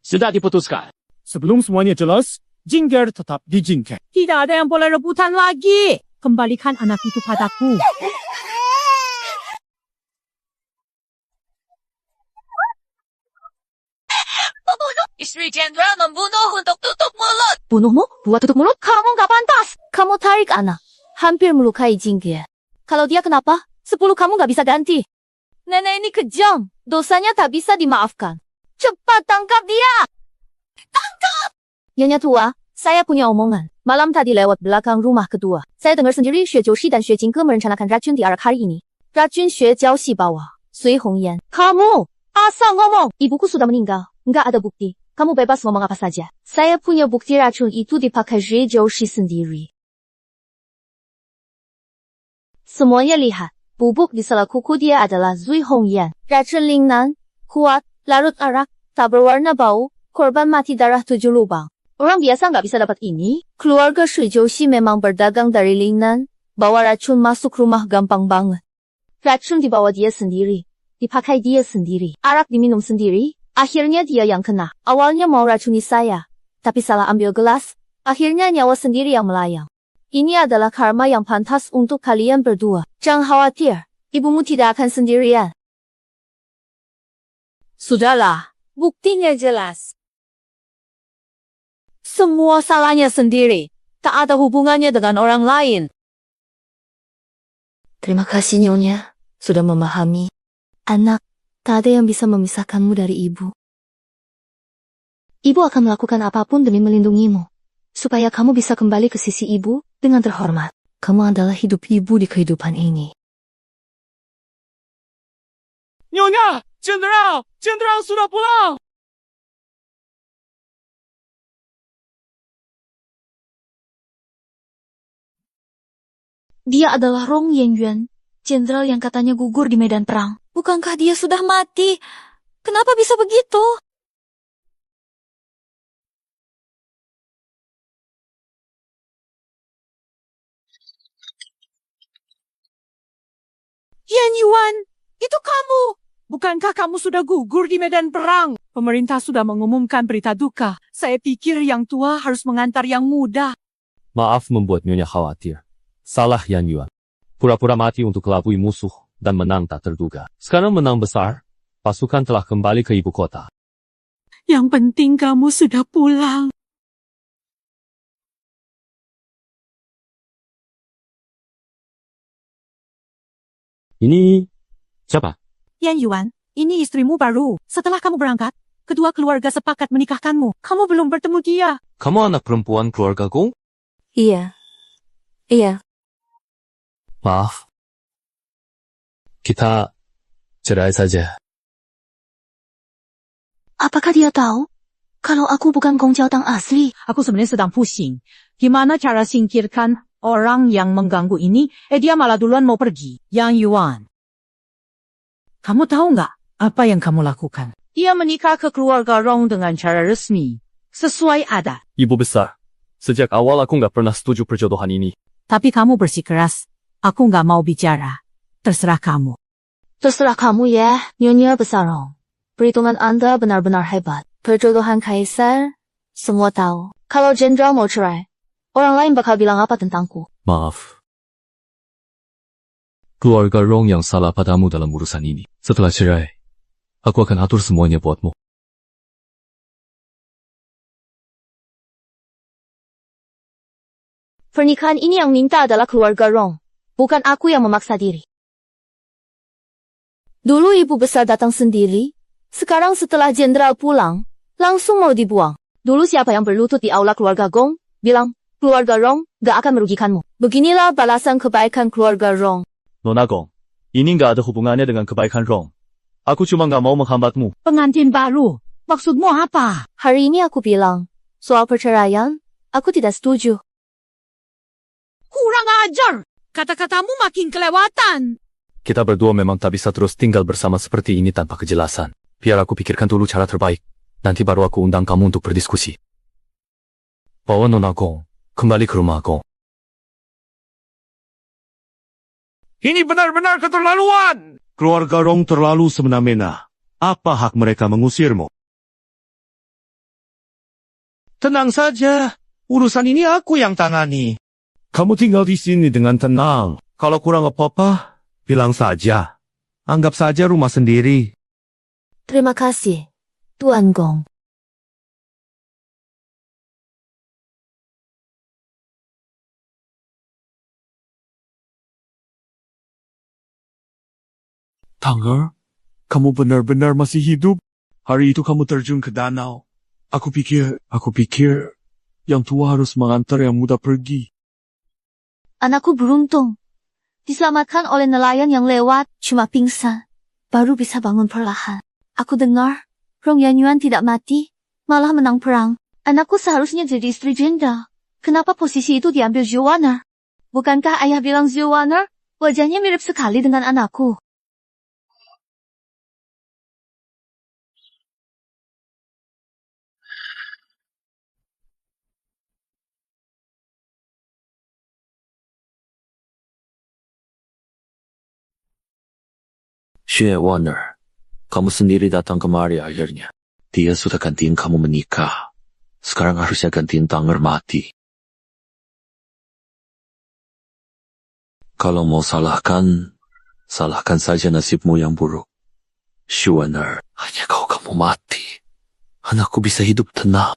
sudah diputuskan. Sebelum semuanya jelas, Jingger tetap di Jingke. Tidak ada yang boleh rebutan lagi. Kembalikan anak itu padaku. Istri Jenderal membunuh untuk tutup mulut. Bunuhmu? Buat tutup mulut? Kamu nggak pantas. Kamu tarik anak, hampir melukai Jingge. Kalau dia kenapa, 10 kamu nggak bisa ganti. Nenek ini kejam, dosanya tak bisa dimaafkan. Cepat tangkap dia! Tangkap! Nyonya tua, saya punya omongan. Malam tadi lewat belakang rumah kedua. Saya dengar sendiri Xue Jiushi dan Xue Jingke merencanakan racun di arak hari ini. Racun Xue Jiaoxi bawa Sui Hongyan. Kamu asal ngomong. Ibuku sudah meninggal, nggak ada bukti. Kamu bebas ngomong apa saja. Saya punya bukti racun itu dipakai Xue Jiushi sendiri. Semuanya lihat. Bubuk di sela kuku dia adalah Zui Hongyan. Racun Lingnan, kuat, larut arak, tak berwarna bau, korban mati darah 7 lubang. Orang biasa nggak bisa dapat ini. Keluarga Shui Jiushi memang berdagang dari Lingnan. Bawa racun masuk rumah gampang banget. Racun dibawa dia sendiri. Dipakai dia sendiri. Arak diminum sendiri. Akhirnya dia yang kena. Awalnya mau racuni saya. Tapi salah ambil gelas. Akhirnya nyawa sendiri yang melayang. Ini adalah karma yang pantas untuk kalian berdua. Jangan khawatir. Ibumu tidak akan sendirian. Sudahlah, buktinya jelas. Semua salahnya sendiri. Tak ada hubungannya dengan orang lain. Terima kasih Nyonya. Sudah memahami. Anak, tak ada yang bisa memisahkanmu dari ibu. Ibu akan melakukan apapun demi melindungimu. Supaya kamu bisa kembali ke sisi ibu dengan terhormat. Kamu adalah hidup ibu di kehidupan ini. Nyonya, Jenderal sudah pulang. Dia adalah Rong Yenyuan, jenderal yang katanya gugur di medan perang. Bukankah dia sudah mati? Kenapa bisa begitu? Yan Yuan, itu kamu. Bukankah kamu sudah gugur di medan perang? Pemerintah sudah mengumumkan berita duka. Saya pikir yang tua harus mengantar yang muda. Maaf membuat Nyonya khawatir. Salah Yan Yuan. Pura-pura mati untuk kelabui musuh dan menang tak terduga. Sekarang menang besar, pasukan telah kembali ke ibu kota. Yang penting kamu sudah pulang. Ini siapa? Yan Yuan, ini istrimu baru. Setelah kamu berangkat, kedua keluarga sepakat menikahkanmu. Kamu belum bertemu dia. Kamu anak perempuan keluargaku? Iya. Iya. Maaf. Kita cerai saja. Apakah dia tahu kalau aku bukan Gong Jiaotang asli? Aku sebenarnya sedang pusing. Gimana cara singkirkan orang yang mengganggu ini? Dia malah duluan mau pergi. Yang Yuan. Kamu tahu nggak apa yang kamu lakukan? Dia menikah ke keluarga Rong dengan cara resmi. Sesuai adat. Ibu besar, sejak awal aku nggak pernah setuju perjodohan ini. Tapi kamu bersikeras. Aku nggak mau bicara. Terserah kamu. Terserah kamu ya, Nyonya Besar Rong. Perhitungan Anda benar-benar hebat. Perjodohan kaisar, semua tahu. Kalau jenderal mau cerai, orang lain bakal bilang apa tentangku? Maaf. Keluarga Rong yang salah padamu dalam urusan ini. Setelah cerai, aku akan atur semuanya buatmu. Pernikahan ini yang minta adalah keluarga Rong. Bukan aku yang memaksa diri. Dulu ibu besar datang sendiri. Sekarang setelah jenderal pulang, langsung mau dibuang. Dulu siapa yang berlutut di aula keluarga Gong, bilang, keluarga Rong gak akan merugikanmu. Beginilah balasan kebaikan keluarga Rong. Nona Gong, ini nggak ada hubungannya dengan kebaikan Rong. Aku cuma nggak mau menghambatmu. Pengantin baru, maksudmu apa? Hari ini aku bilang, soal perceraian, aku tidak setuju. Kurang ajar! Kata-katamu makin kelewatan. Kita berdua memang tak bisa terus tinggal bersama seperti ini tanpa kejelasan. Biar aku pikirkan dulu cara terbaik. Nanti baru aku undang kamu untuk berdiskusi. Bawa Nona Gong kembali ke rumah Gong. Ini benar-benar keterlaluan. Keluarga Rong terlalu semena-mena. Apa hak mereka mengusirmu? Tenang saja. Urusan ini aku yang tangani. Kamu tinggal di sini dengan tenang. Kalau kurang apa-apa, bilang saja. Anggap saja rumah sendiri. Terima kasih, Tuan Gong. Tanger, kamu benar-benar masih hidup? Hari itu kamu terjun ke danau. Aku pikir, yang tua harus mengantar yang muda pergi. Anakku beruntung. Diselamatkan oleh nelayan yang lewat, cuma pingsan. Baru bisa bangun perlahan. Aku dengar, Rong Yanyuan tidak mati, malah menang perang. Anakku seharusnya jadi istri jenderal. Kenapa posisi itu diambil Zhuwaner? Bukankah ayah bilang Zhuwaner, wajahnya mirip sekali dengan anakku? Xue Warner, kamu sendiri datang kemari akhirnya. Dia sudah gantiin kamu menikah. Sekarang harusnya gantiin Tanger mati. Kalau mau salahkan saja nasibmu yang buruk. Xue Warner, hanya kamu mati. Anakku bisa hidup tenang.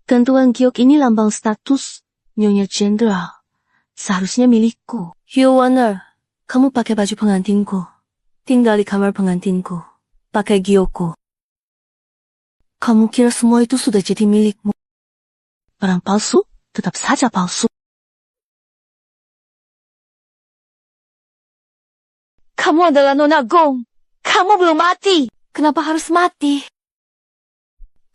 Gantungan giok ini lambang status Nyonya Jenderal. Seharusnya milikku. Zhuwaner, kamu pakai baju pengantinku. Tinggal di kamar pengantinku. Pakai giokku. Kamu kira semua itu sudah jadi milikmu? Barang palsu tetap saja palsu. Kamu adalah Nona Gong. Kamu belum mati. Kenapa harus mati?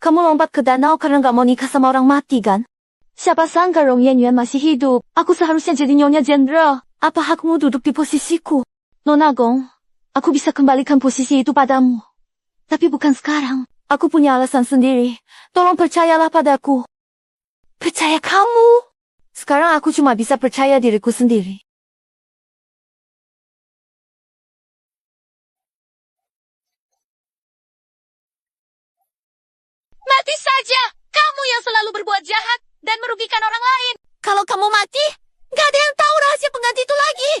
Kamu lompat ke danau karena gak mau nikah sama orang mati, kan? Siapa sangka Rong Yanyuan masih hidup. Aku seharusnya jadi Nyonya Jenderal. Apa hakmu duduk di posisiku? Nona Gong, aku bisa kembalikan posisi itu padamu. Tapi bukan sekarang. Aku punya alasan sendiri. Tolong percayalah padaku. Percaya kamu? Sekarang aku cuma bisa percaya diriku sendiri. Mati saja! Kamu yang selalu berbuat jahat dan merugikan orang lain. Kalau kamu mati, gak ada yang tahu rahasia pengganti itu lagi.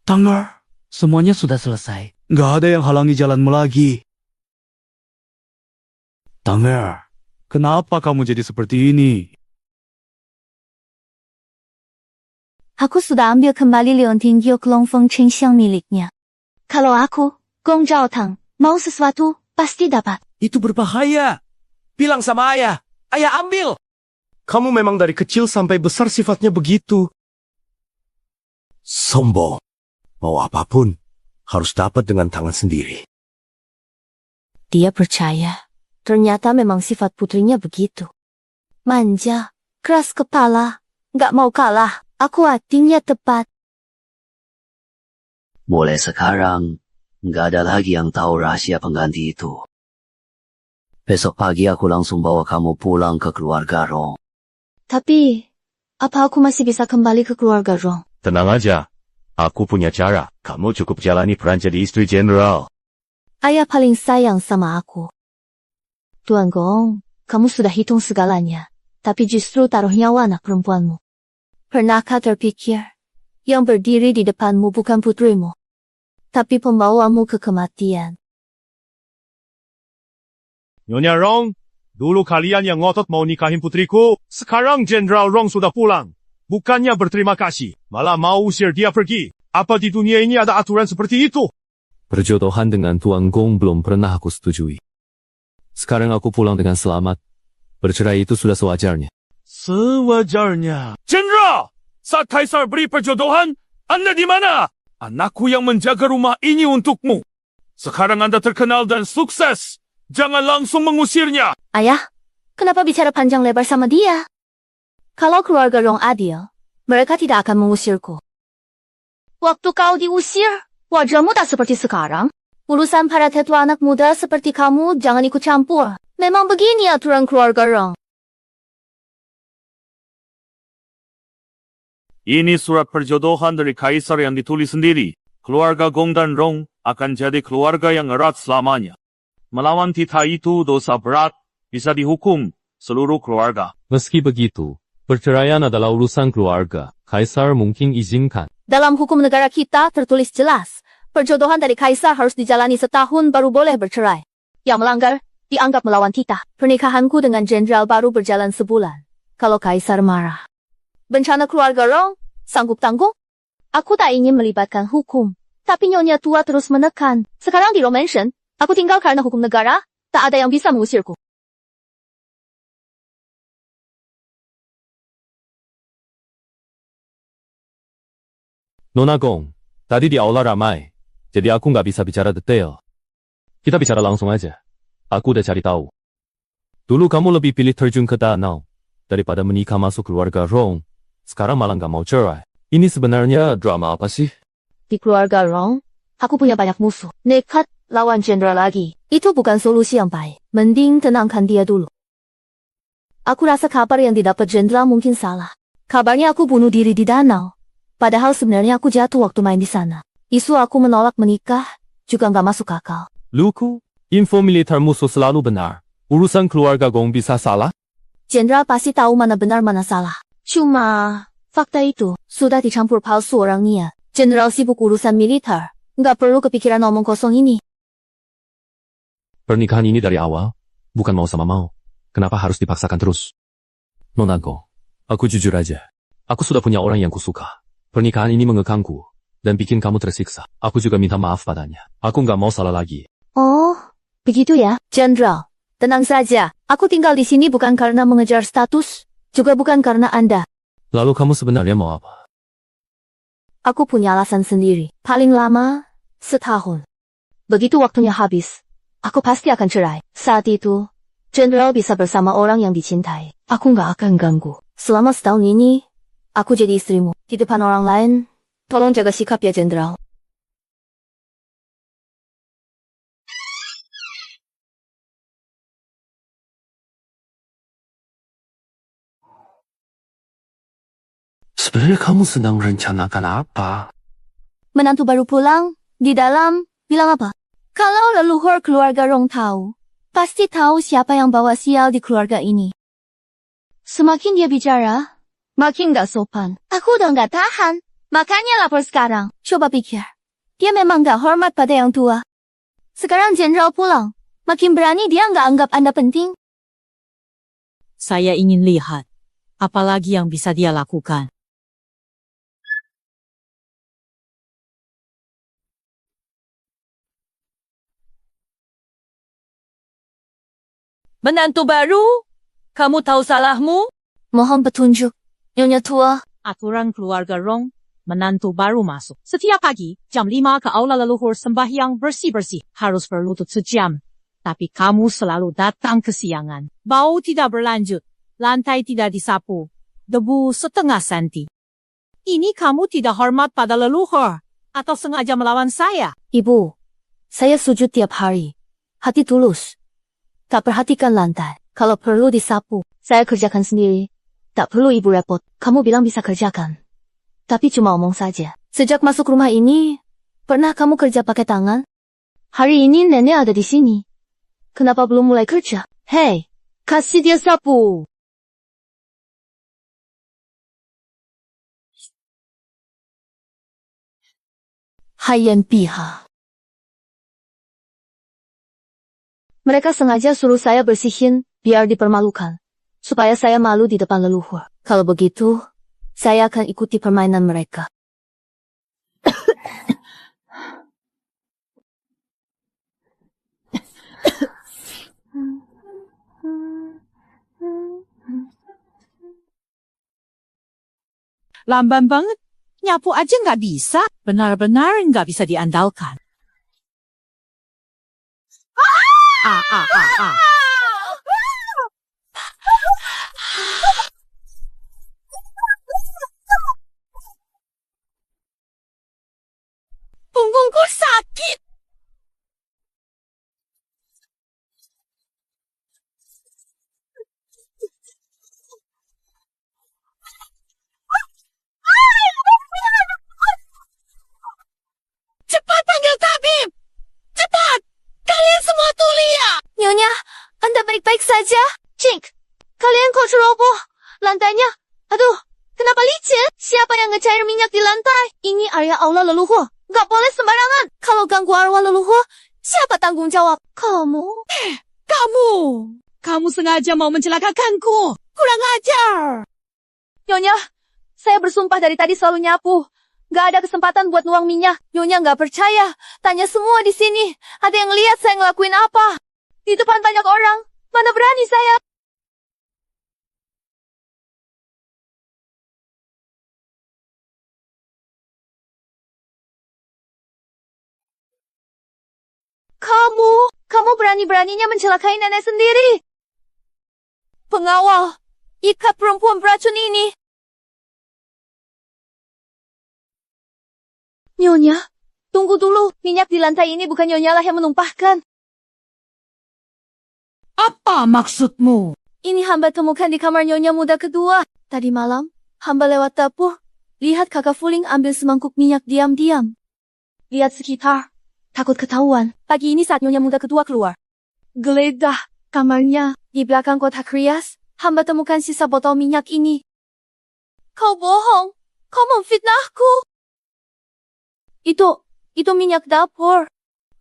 Tanger, Semuanya sudah selesai. nggak ada yang halangi jalanmu lagi. Tanger, kenapa kamu jadi seperti ini? Aku sudah ambil kembali Leonting Giok Longfeng Chengxiang miliknya. Kalau aku, Gong Zhaotang, mau sesuatu, pasti dapat. Itu berbahaya. Bilang sama ayah. Ayah ambil. Kamu memang dari kecil sampai besar sifatnya begitu. Sombong. Mau apapun, harus dapat dengan tangan sendiri. Dia percaya. Ternyata memang sifat putrinya begitu. Manja, keras kepala, nggak mau kalah. Aku hatinya tepat. Mulai sekarang, nggak ada lagi yang tahu rahasia pengganti itu. Besok pagi aku langsung bawa kamu pulang ke keluarga Rong. Tapi, apa aku masih bisa kembali ke keluarga Rong? Tenang aja. Aku punya cara. Kamu cukup jalani peran jadi istri jenderal. Ayah paling sayang sama aku. Tuan Gong, kamu sudah hitung segalanya. Tapi justru taruh nyawa anak perempuanmu. Pernahkah terpikir, yang berdiri di depanmu bukan putrimu, tapi pembawamu ke kematian? Nyonya Rong, dulu kalian yang ngotot mau nikahin putriku, sekarang Jenderal Rong sudah pulang. Bukannya berterima kasih, malah mau usir dia pergi. Apa di dunia ini ada aturan seperti itu? Perjodohan dengan Tuan Gong belum pernah aku setujui. Sekarang aku pulang dengan selamat. Bercerai itu sudah sewajarnya. Sewajarnya. Jenderal! Saat Kaisar beri perjodohan, Anda di mana? Anakku yang menjaga rumah ini untukmu. Sekarang Anda terkenal dan sukses. Jangan langsung mengusirnya. Ayah, kenapa bicara panjang lebar sama dia? Kalau keluarga Rong adil, mereka tidak akan mengusirku. Waktu kau diusir, wajahmu tak seperti sekarang. Urusan para tetua anak muda seperti kamu jangan ikut campur. Memang begini aturan keluarga Rong. Ini surat perjodohan dari Kaisar yang ditulis sendiri. Keluarga Gong dan Rong akan jadi keluarga yang erat selamanya. Melawan titah itu dosa berat, bisa dihukum seluruh keluarga. Meski begitu, perceraian adalah urusan keluarga. Kaisar mungkin izinkan. Dalam hukum negara kita tertulis jelas, perjodohan dari Kaisar harus dijalani setahun baru boleh bercerai. Yang melanggar, dianggap melawan titah. Pernikahanku dengan jenderal baru berjalan sebulan. Kalau Kaisar marah, bencana keluarga Rong sanggup tanggung? Aku tak ingin melibatkan hukum. Tapi Nyonya tua terus menekan. Sekarang di Romansion, aku tinggal karena hukum negara, tak ada yang bisa mengusirku. Nona Gong, tadi di aula ramai, jadi aku nggak bisa bicara detail. Kita bicara langsung aja. Aku udah cari tahu. Dulu kamu lebih pilih terjun ke danau, daripada menikah masuk keluarga Rong. Sekarang malah nggak mau cerai. Ini sebenarnya drama apa sih? Di keluarga Rong, aku punya banyak musuh. Nekat lawan jenderal lagi. Itu bukan solusi yang baik. Mending tenangkan dia dulu. Aku rasa kabar yang didapat jenderal mungkin salah. Kabarnya aku bunuh diri di danau. Padahal sebenarnya aku jatuh waktu main di sana. Isu aku menolak menikah juga nggak masuk akal. Luku, info militer musuh selalu benar. Urusan keluarga Gong bisa salah? Jenderal pasti tahu mana benar mana salah. Cuma, fakta itu sudah dicampur palsu orangnya. Jenderal sibuk urusan militer. Nggak perlu kepikiran omong kosong ini. Pernikahan ini dari awal, bukan mau sama mau. Kenapa harus dipaksakan terus? Nona Gong, aku jujur aja. Aku sudah punya orang yang kusuka. Pernikahan ini mengekangku, dan bikin kamu tersiksa. Aku juga minta maaf padanya. Aku nggak mau salah lagi. Oh, begitu ya? Jenderal, tenang saja. Aku tinggal di sini bukan karena mengejar status, juga bukan karena Anda. Lalu kamu sebenarnya mau apa? Aku punya alasan sendiri. Paling lama, setahun. Begitu waktunya habis, aku pasti akan cerai. Saat itu, Jenderal bisa bersama orang yang dicintai. Aku nggak akan ganggu. Selama setahun ini, aku jadi istrimu. Di depan orang lain, tolong jaga sikap ya, Jenderal. Sebenarnya kamu sedang rencanakan apa? Menantu baru pulang, di dalam, bilang apa? Kalau leluhur keluarga Rong tahu, pasti tahu siapa yang bawa sial di keluarga ini. Semakin dia bicara, makin gak sopan. Aku udah gak tahan, makanya lapor sekarang. Coba pikir, dia memang gak hormat pada yang tua. Sekarang jenderal pulang, makin berani dia gak anggap Anda penting. Saya ingin lihat, apalagi yang bisa dia lakukan. Menantu baru, kamu tahu salahmu? Mohon petunjuk, Nyonya tua. Aturan keluarga Rong, menantu baru masuk. Setiap pagi, jam 5 ke aula leluhur sembahyang bersih-bersih. Harus berlutut sejam. Tapi kamu selalu datang kesiangan. Bau tidak berlanjut. Lantai tidak disapu. Debu setengah senti. Ini kamu tidak hormat pada leluhur. Atau sengaja melawan saya? Ibu, saya sujud tiap hari. Hati tulus. Tak perhatikan lantai. Kalau perlu disapu, saya kerjakan sendiri. Tak perlu ibu repot. Kamu bilang bisa kerjakan. Tapi cuma omong saja. Sejak masuk rumah ini, pernah kamu kerja pakai tangan? Hari ini nenek ada di sini. Kenapa belum mulai kerja? Hei, kasih dia sapu. Hayan Piha. Mereka sengaja suruh saya bersihin, biar dipermalukan. Supaya saya malu di depan leluhur. Kalau begitu, saya akan ikuti permainan mereka. Lamban banget. Nyapu aja nggak bisa. Benar-benar nggak bisa diandalkan. Punggungku sakit. Cepat panggil tabib. Cepat. Kalian semua tuli ya. Nyonya, Anda baik-baik saja? Cink, kalian kok ceroboh? Lantainya, aduh, kenapa licin? Siapa yang ngecair minyak di lantai? Ini area aula leluhur. Gak boleh sembarangan. Kalau ganggu arwah leluhur, siapa tanggung jawab? Kamu? Kamu sengaja mau mencelakakanku. Kurang ajar. Nyonya, saya bersumpah dari tadi selalu nyapu. Gak ada kesempatan buat nuang minyak. Nyonya gak percaya. Tanya semua di sini. Ada yang lihat saya ngelakuin apa. Di depan banyak orang. Mana berani saya. Kamu berani-beraninya mencelakai nenek sendiri. Pengawal, ikat perempuan beracun ini. Nyonya, tunggu dulu. Minyak di lantai ini bukan Nyonya lah yang menumpahkan. Apa maksudmu? Ini hamba temukan di kamar Nyonya muda kedua. Tadi malam, hamba lewat dapur. Lihat kakak Fuling ambil semangkuk minyak diam-diam. Lihat sekitar. Takut ketahuan. Pagi ini saat Nyonya muda kedua keluar. Geledah kamarnya. Di belakang kotak rias, hamba temukan sisa botol minyak ini. Kau bohong. Kau memfitnahku. Itu minyak dapur.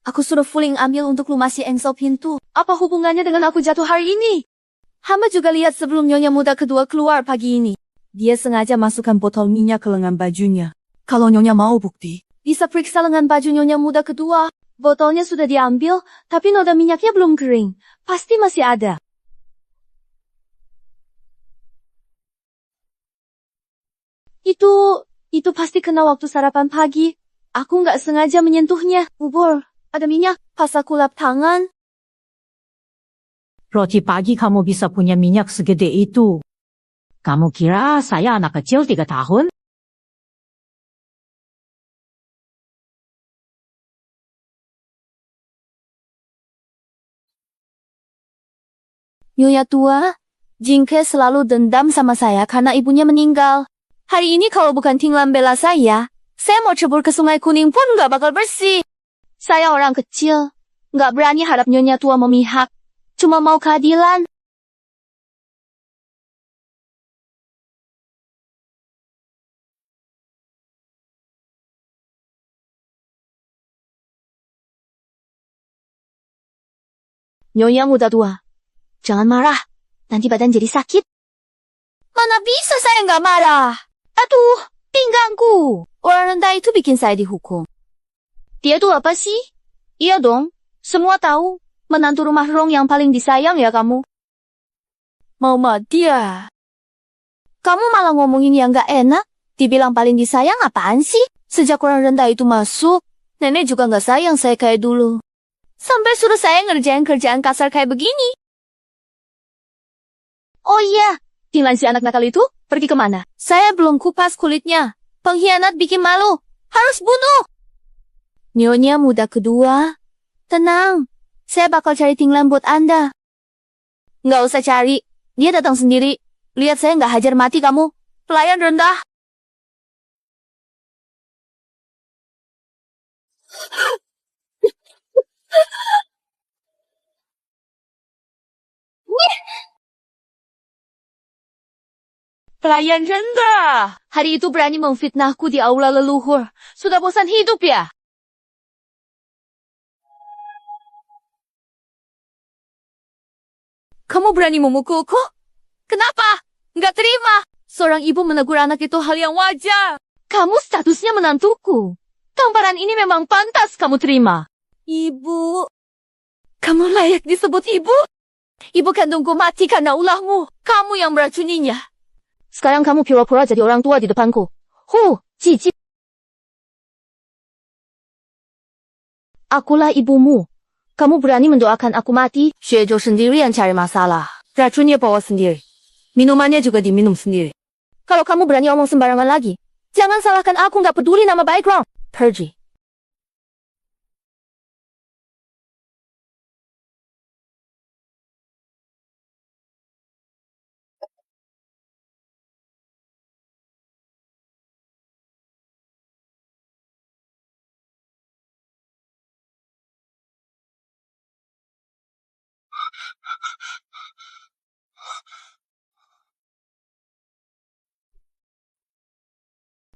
Aku suruh Fuling ambil untuk lumasi engsel pintu. Apa hubungannya dengan aku jatuh hari ini? Hamba juga lihat sebelum Nyonya muda kedua keluar pagi ini. Dia sengaja masukkan botol minyak ke lengan bajunya. Kalau Nyonya mau bukti, bisa periksa lengan baju Nyonya muda kedua. Botolnya sudah diambil, tapi noda minyaknya belum kering. Pasti masih ada. Itu pasti kena waktu sarapan pagi. Aku nggak sengaja menyentuhnya. Bubur, ada minyak. Pas aku lap tangan. Roti pagi kamu bisa punya minyak segede itu. Kamu kira saya anak kecil 3 tahun? Nyonya tua, Jingke selalu dendam sama saya karena ibunya meninggal. Hari ini kalau bukan Tinglan bela saya mau cebur ke Sungai Kuning pun nggak bakal bersih. Saya orang kecil, nggak berani harap Nyonya tua memihak. Cuma mau keadilan. Nyonya muda tua, jangan marah. Nanti badan jadi sakit. Mana bisa saya nggak marah? Aduh, pinggangku. Orang rendah itu bikin saya dihukum. Dia tuh apa sih? Iya dong, semua tahu. Menantu rumah Rong yang paling disayang ya kamu. Mama dia. Kamu malah ngomongin yang gak enak. Dibilang paling disayang apaan sih? Sejak orang rendah itu masuk, nenek juga nggak sayang saya kayak dulu. Sampai suruh saya ngerjain kerjaan kasar kayak begini. Oh iya, Tinglan si anak nakal itu pergi kemana? Saya belum kupas kulitnya. Pengkhianat bikin malu. Harus bunuh. Nyonya muda kedua. Tenang. Saya bakal cari Tinglan buat Anda. Nggak usah cari. Dia datang sendiri. Lihat saya nggak hajar mati kamu. Pelayan rendah. Pelayan rendah. Hari itu berani memfitnahku di aula leluhur. Sudah bosan hidup ya? Kamu berani memukulku? Kenapa? Nggak terima. Seorang ibu menegur anak itu hal yang wajar. Kamu statusnya menantuku. Tamparan ini memang pantas kamu terima. Ibu. Kamu layak disebut ibu. Ibu kandungku mati karena ulahmu. Kamu yang meracuninya. Sekarang kamu pura-pura jadi orang tua di depanku. Cici. Akulah ibumu. Kamu berani mendoakan aku mati? Xuezhou sendiri yang cari masalah. Racunnya bawa sendiri. Minumannya juga diminum sendiri. Kalau kamu berani omong sembarangan lagi, jangan salahkan aku, nggak peduli nama background. Pergi.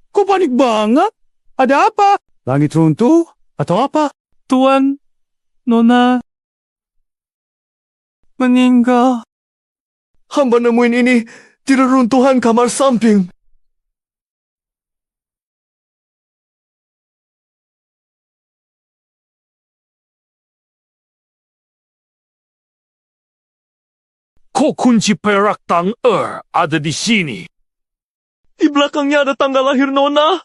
Kok panik banget? Ada apa? Langit runtuh? Atau apa? Tuan, Nona, meninggal. Hamba nemuin ini di reruntuhan kamar samping. Kok kunci perak Tang ada di sini? Di belakangnya ada tanggal lahir Nona.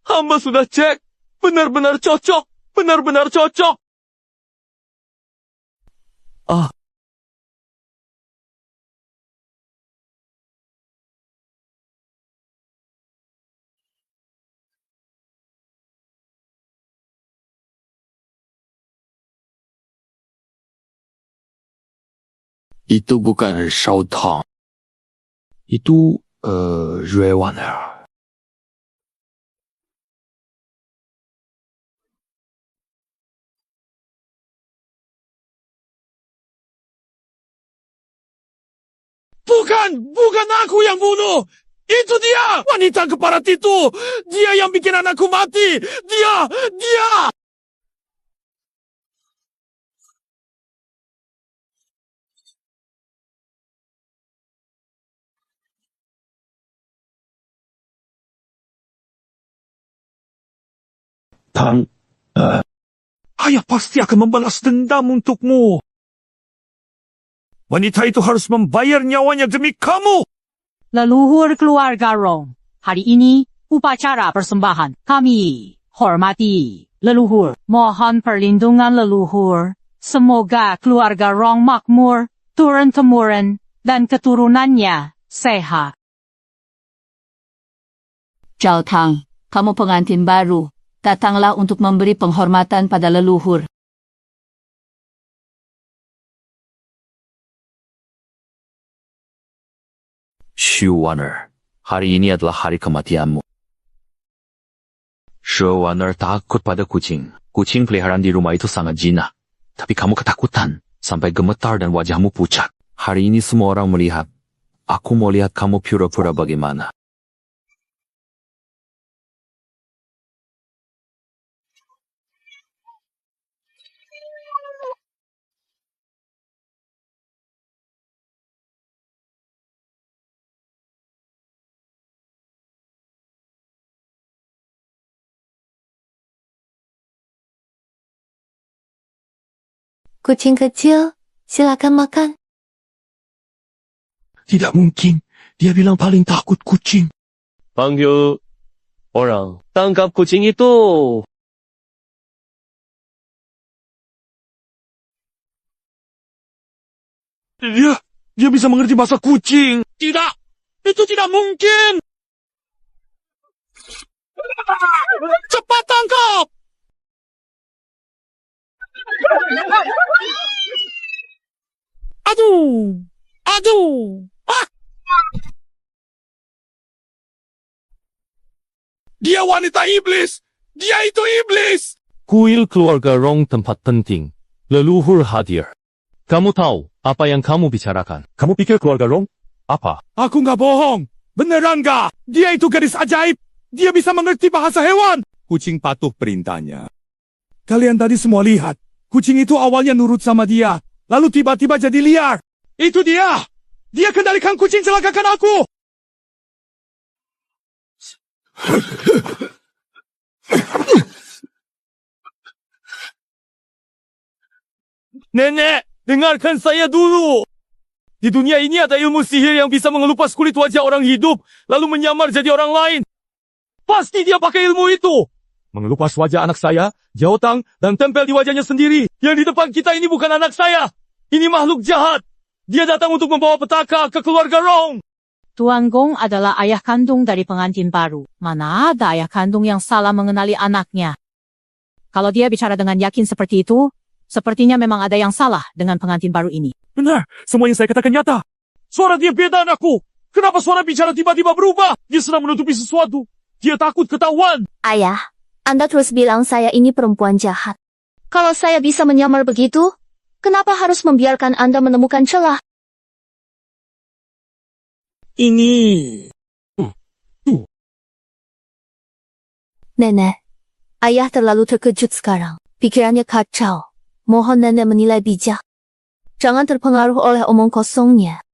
Hamba sudah cek. Benar-benar cocok. Benar-benar cocok. Ah. Itu bukan Shao Tang. Itu Ruewaner. Bukan aku yang bunuh. Itu dia, wanita keparat itu. Dia yang bikin anakku mati. Dia. Tang, ayah pasti akan membalas dendam untukmu. Wanita itu harus membayar nyawanya demi kamu. Leluhur keluarga Rong. Hari ini, upacara persembahan. Kami hormati leluhur. Mohon perlindungan leluhur. Semoga keluarga Rong makmur, turun-temurun, dan keturunannya sehat. Zhao Tang, kamu pengantin baru. Datanglah untuk memberi penghormatan pada leluhur. Shuwaner, hari ini adalah hari kematianmu. Shuwaner takut pada kucing. Kucing peliharaan di rumah itu sangat jinak. Tapi kamu ketakutan, sampai gemetar dan wajahmu pucat. Hari ini semua orang melihat. Aku mau lihat kamu pura-pura bagaimana. Kucing kecil, silakan makan. Tidak mungkin. Dia bilang paling takut kucing. Panggil Orang tangkap kucing itu. Dia bisa mengerti bahasa kucing. Tidak, itu tidak mungkin. Cepat tangkap! Aduh! Aduh! Ah! Dia wanita iblis! Dia itu iblis! Kuil keluarga Rong tempat penting. Leluhur hadir. Kamu tahu apa yang kamu bicarakan? Kamu pikir keluarga Rong? Apa? Aku nggak bohong. Beneran nggak? Dia itu gadis ajaib. Dia bisa mengerti bahasa hewan. Kucing patuh perintahnya. Kalian tadi semua lihat. Kucing itu awalnya nurut sama dia. Lalu tiba-tiba jadi liar. Itu dia! Dia kendalikan kucing celakakan aku! Nenek, dengarkan saya dulu. Di dunia ini ada ilmu sihir yang bisa mengelupas kulit wajah orang hidup, lalu menyamar jadi orang lain. Pasti dia pakai ilmu itu. Mengelupas wajah anak saya, Jaotang, dan tempel di wajahnya sendiri. Yang di depan kita ini bukan anak saya. Ini makhluk jahat. Dia datang untuk membawa petaka ke keluarga Rong. Tuan Gong adalah ayah kandung dari pengantin baru. Mana ada ayah kandung yang salah mengenali anaknya? Kalau dia bicara dengan yakin seperti itu, sepertinya memang ada yang salah dengan pengantin baru ini. Benar, semua yang saya katakan nyata. Suara dia beda, anakku. Kenapa suara bicara tiba-tiba berubah? Dia sedang menutupi sesuatu. Dia takut ketahuan. Ayah, Anda terus bilang saya ini perempuan jahat. Kalau saya bisa menyamar begitu, kenapa harus membiarkan Anda menemukan celah? Ini. Nenek, ayah terlalu terkejut sekarang. Pikirannya kacau. Mohon nenek menilai bijak. Jangan terpengaruh oleh omong kosongnya.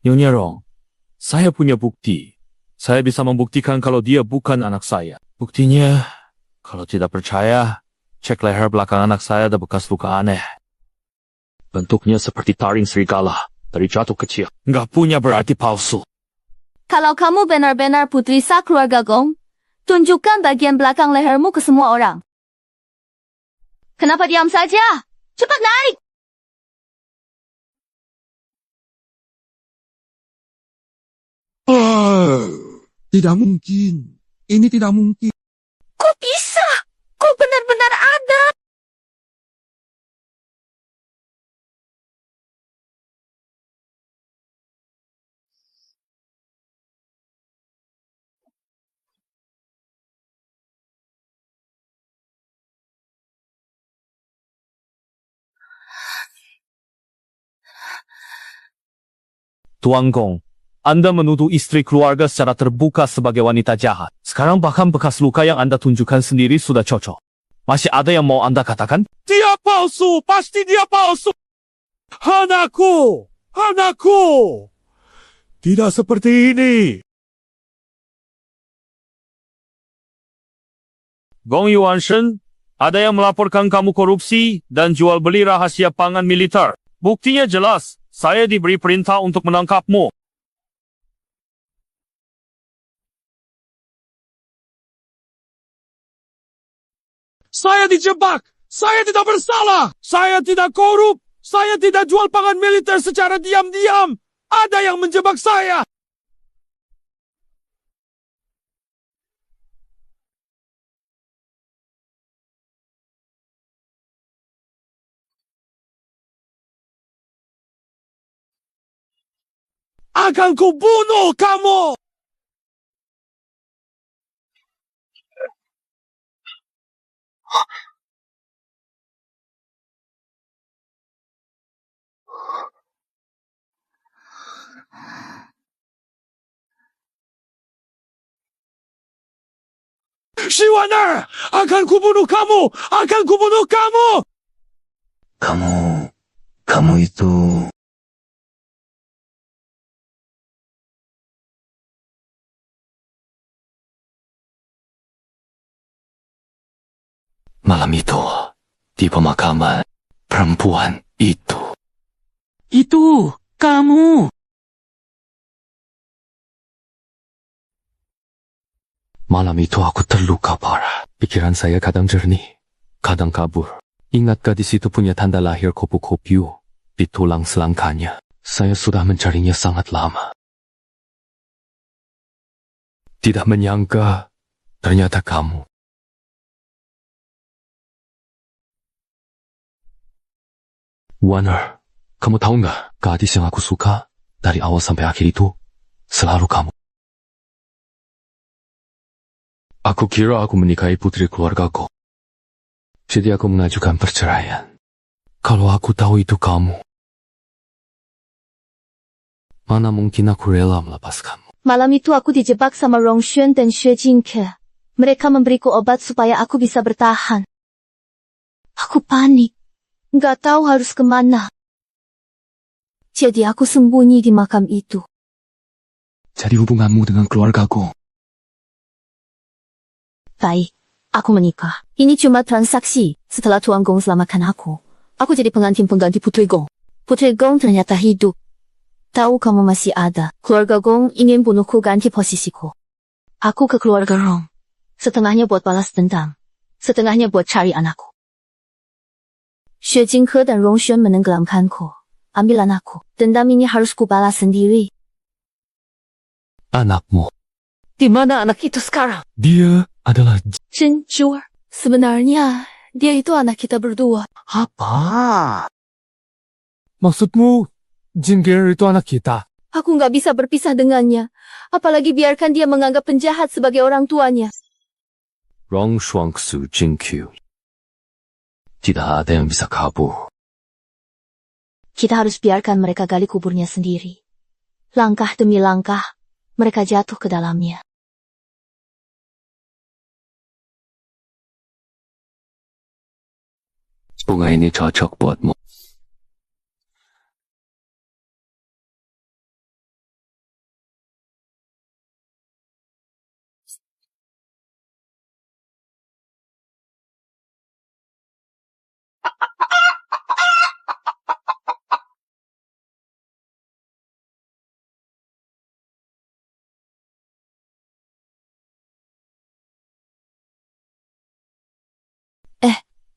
Nyonya Rong, saya punya bukti. Saya bisa membuktikan kalau dia bukan anak saya. Buktinya, kalau tidak percaya, cek leher belakang anak saya ada bekas luka aneh. Bentuknya seperti taring serigala dari jatuh kecil. Nggak punya berarti palsu. Kalau kamu benar-benar putri sah keluarga Gong, tunjukkan bagian belakang lehermu ke semua orang. Kenapa diam saja? Cepat naik! Tidak mungkin. Ini tidak mungkin. Kok bisa? Kok benar-benar ada? Tuan Gong, Anda menuduh istri keluarga secara terbuka sebagai wanita jahat. Sekarang bahkan bekas luka yang Anda tunjukkan sendiri sudah cocok. Masih ada yang mau Anda katakan? Dia palsu! Pasti dia palsu! Anakku! Anakku! Tidak seperti ini. Gong Yuanshen, ada yang melaporkan kamu korupsi dan jual beli rahasia pangan militer. Buktinya jelas, saya diberi perintah untuk menangkapmu. Saya dijebak! Saya tidak bersalah! Saya tidak korup! Saya tidak jual pangan militer secara diam-diam! Ada yang menjebak saya! Akan kubunuh kamu! Shiwaner! Akan kubunuh kamu! Akan kubunuh kamu! Kamu itu... Malam itu, di pemakaman, Perempuan itu. Itu, kamu. Malam itu aku terluka parah. Pikiran saya kadang jernih, kadang kabur. Ingatkah di situ punya tanda lahir kupu-kupu di tulang selangkanya? Saya sudah mencarinya sangat lama. Tidak menyangka, ternyata kamu. Warner, kamu tahu nggak, gadis yang aku suka dari awal sampai akhir itu selalu kamu. Aku kira aku menikahi putri keluargaku. Jadi aku mengajukan perceraian. Kalau aku tahu itu kamu, mana mungkin aku rela melepaskanmu. Malam itu aku dijebak sama Rong Xuan dan Xue Jingke. Mereka memberiku obat supaya aku bisa bertahan. Aku panik. Nggak tahu harus kemana. Jadi aku sembunyi di makam itu. Jadi hubunganmu dengan keluargaku. Baik, aku menikah. Ini cuma transaksi. Setelah Tuan Gong selamatkan aku jadi pengantin pengganti Putri Gong. Putri Gong ternyata hidup. Tahu kamu masih ada. Keluarga Gong ingin bunuhku ganti posisiku. Aku ke keluarga Rong. Setengahnya buat balas dendam. Setengahnya buat cari anakku. Xue Jingke dan Rong Xuan menenggelamkanku. Ambil anakku. Dendam ini harus kubalas sendiri. Anakmu. Di mana anak itu sekarang? Dia adalah... Jujur, sebenarnya dia itu anak kita berdua. Apa? Maksudmu, Jingger itu anak kita? Aku nggak bisa berpisah dengannya. Apalagi biarkan dia menganggap penjahat sebagai orang tuanya. Rong Shuangsu Jingqiu. Tidak ada yang bisa kabur. Kita harus biarkan mereka gali kuburnya sendiri. Langkah demi langkah, mereka jatuh ke dalamnya. Bunga ini cocok buatmu.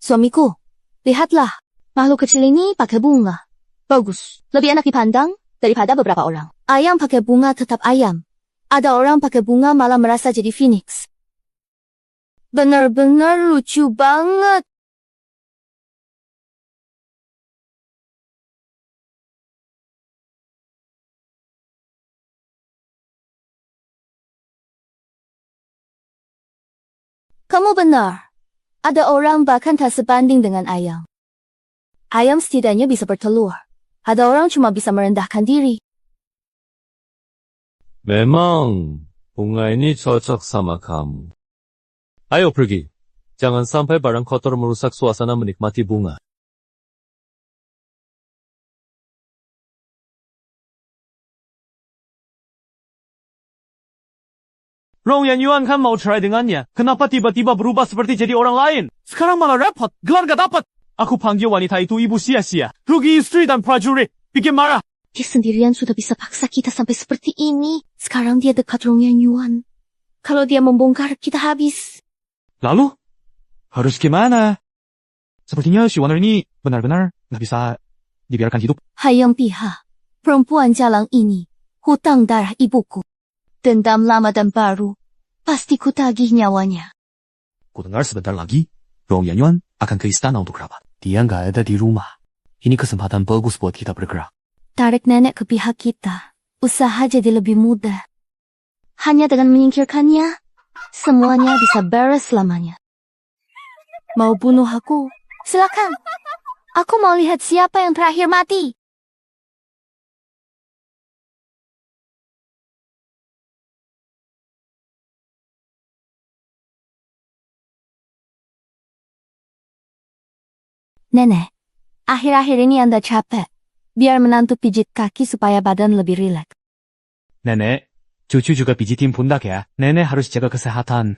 Suamiku, lihatlah. Makhluk kecil ini pakai bunga. Bagus. Lebih enak dipandang daripada beberapa orang. Ayam pakai bunga tetap ayam. Ada orang pakai bunga malah merasa jadi phoenix. Benar-benar lucu banget. Kamu benar. Ada orang bahkan tak sebanding dengan ayam. Ayam setidaknya bisa bertelur. Ada orang cuma bisa merendahkan diri. Memang bunga ini cocok sama kamu. Ayo pergi. Jangan sampai barang kotor merusak suasana menikmati bunga. Rong Yuan kan mau cerai dengannya. Kenapa tiba-tiba berubah seperti jadi orang lain? Sekarang malah repot. Gelar gak dapat. Aku panggil wanita itu ibu sia-sia. Rugi istri dan prajurit. Bikin marah. Dia sendirian sudah bisa paksa kita sampai seperti ini. Sekarang dia dekat Rong Yuan. Kalau dia membongkar, kita habis. Lalu? Harus gimana? Sepertinya si Warner ini benar-benar gak bisa dibiarkan hidup. Hayang Piha, perempuan jalang ini, hutang darah ibuku. Dendam lama dan baru, pasti ku tagih nyawanya. Ku dengar sebentar lagi, Rong Yuan akan ke istana untuk rapat. Dia nggak ada di rumah. Ini kesempatan bagus buat kita bergerak. Tarik nenek ke pihak kita, usaha jadi lebih mudah. Hanya dengan menyingkirkannya, semuanya bisa beres selamanya. Mau bunuh aku? Silakan. Aku mau lihat siapa yang terakhir mati. Nenek, akhir-akhir ini Anda capek. Biar menantu pijit kaki supaya badan lebih rileks. Nenek, cucu juga pijitin pundak ya. Nenek harus jaga kesehatan.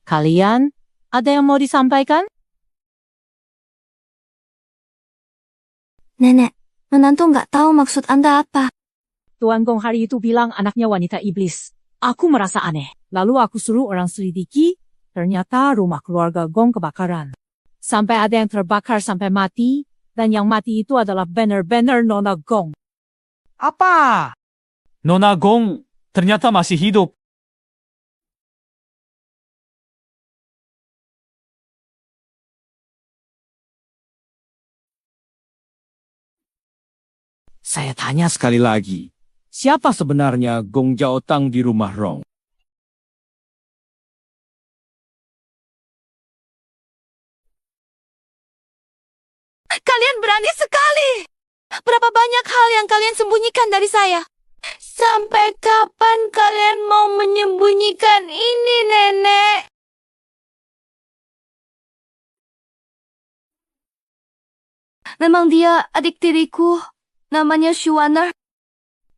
Kalian, ada yang mau disampaikan? Nenek, menantu nggak tahu maksud Anda apa. Tuan Gong hari itu bilang anaknya wanita iblis. Aku merasa aneh. Lalu aku suruh orang selidiki, ternyata rumah keluarga Gong kebakaran. Sampai ada yang terbakar sampai mati, dan yang mati itu adalah benar-benar Nona Gong. Apa? Nona Gong ternyata masih hidup. Saya tanya sekali lagi, siapa sebenarnya Gong Jiaotang di rumah Rong? Kalian berani sekali! Berapa banyak hal yang kalian sembunyikan dari saya? Sampai kapan kalian mau menyembunyikan ini, Nenek? Memang dia adik tiriku. Namanya Shuaner.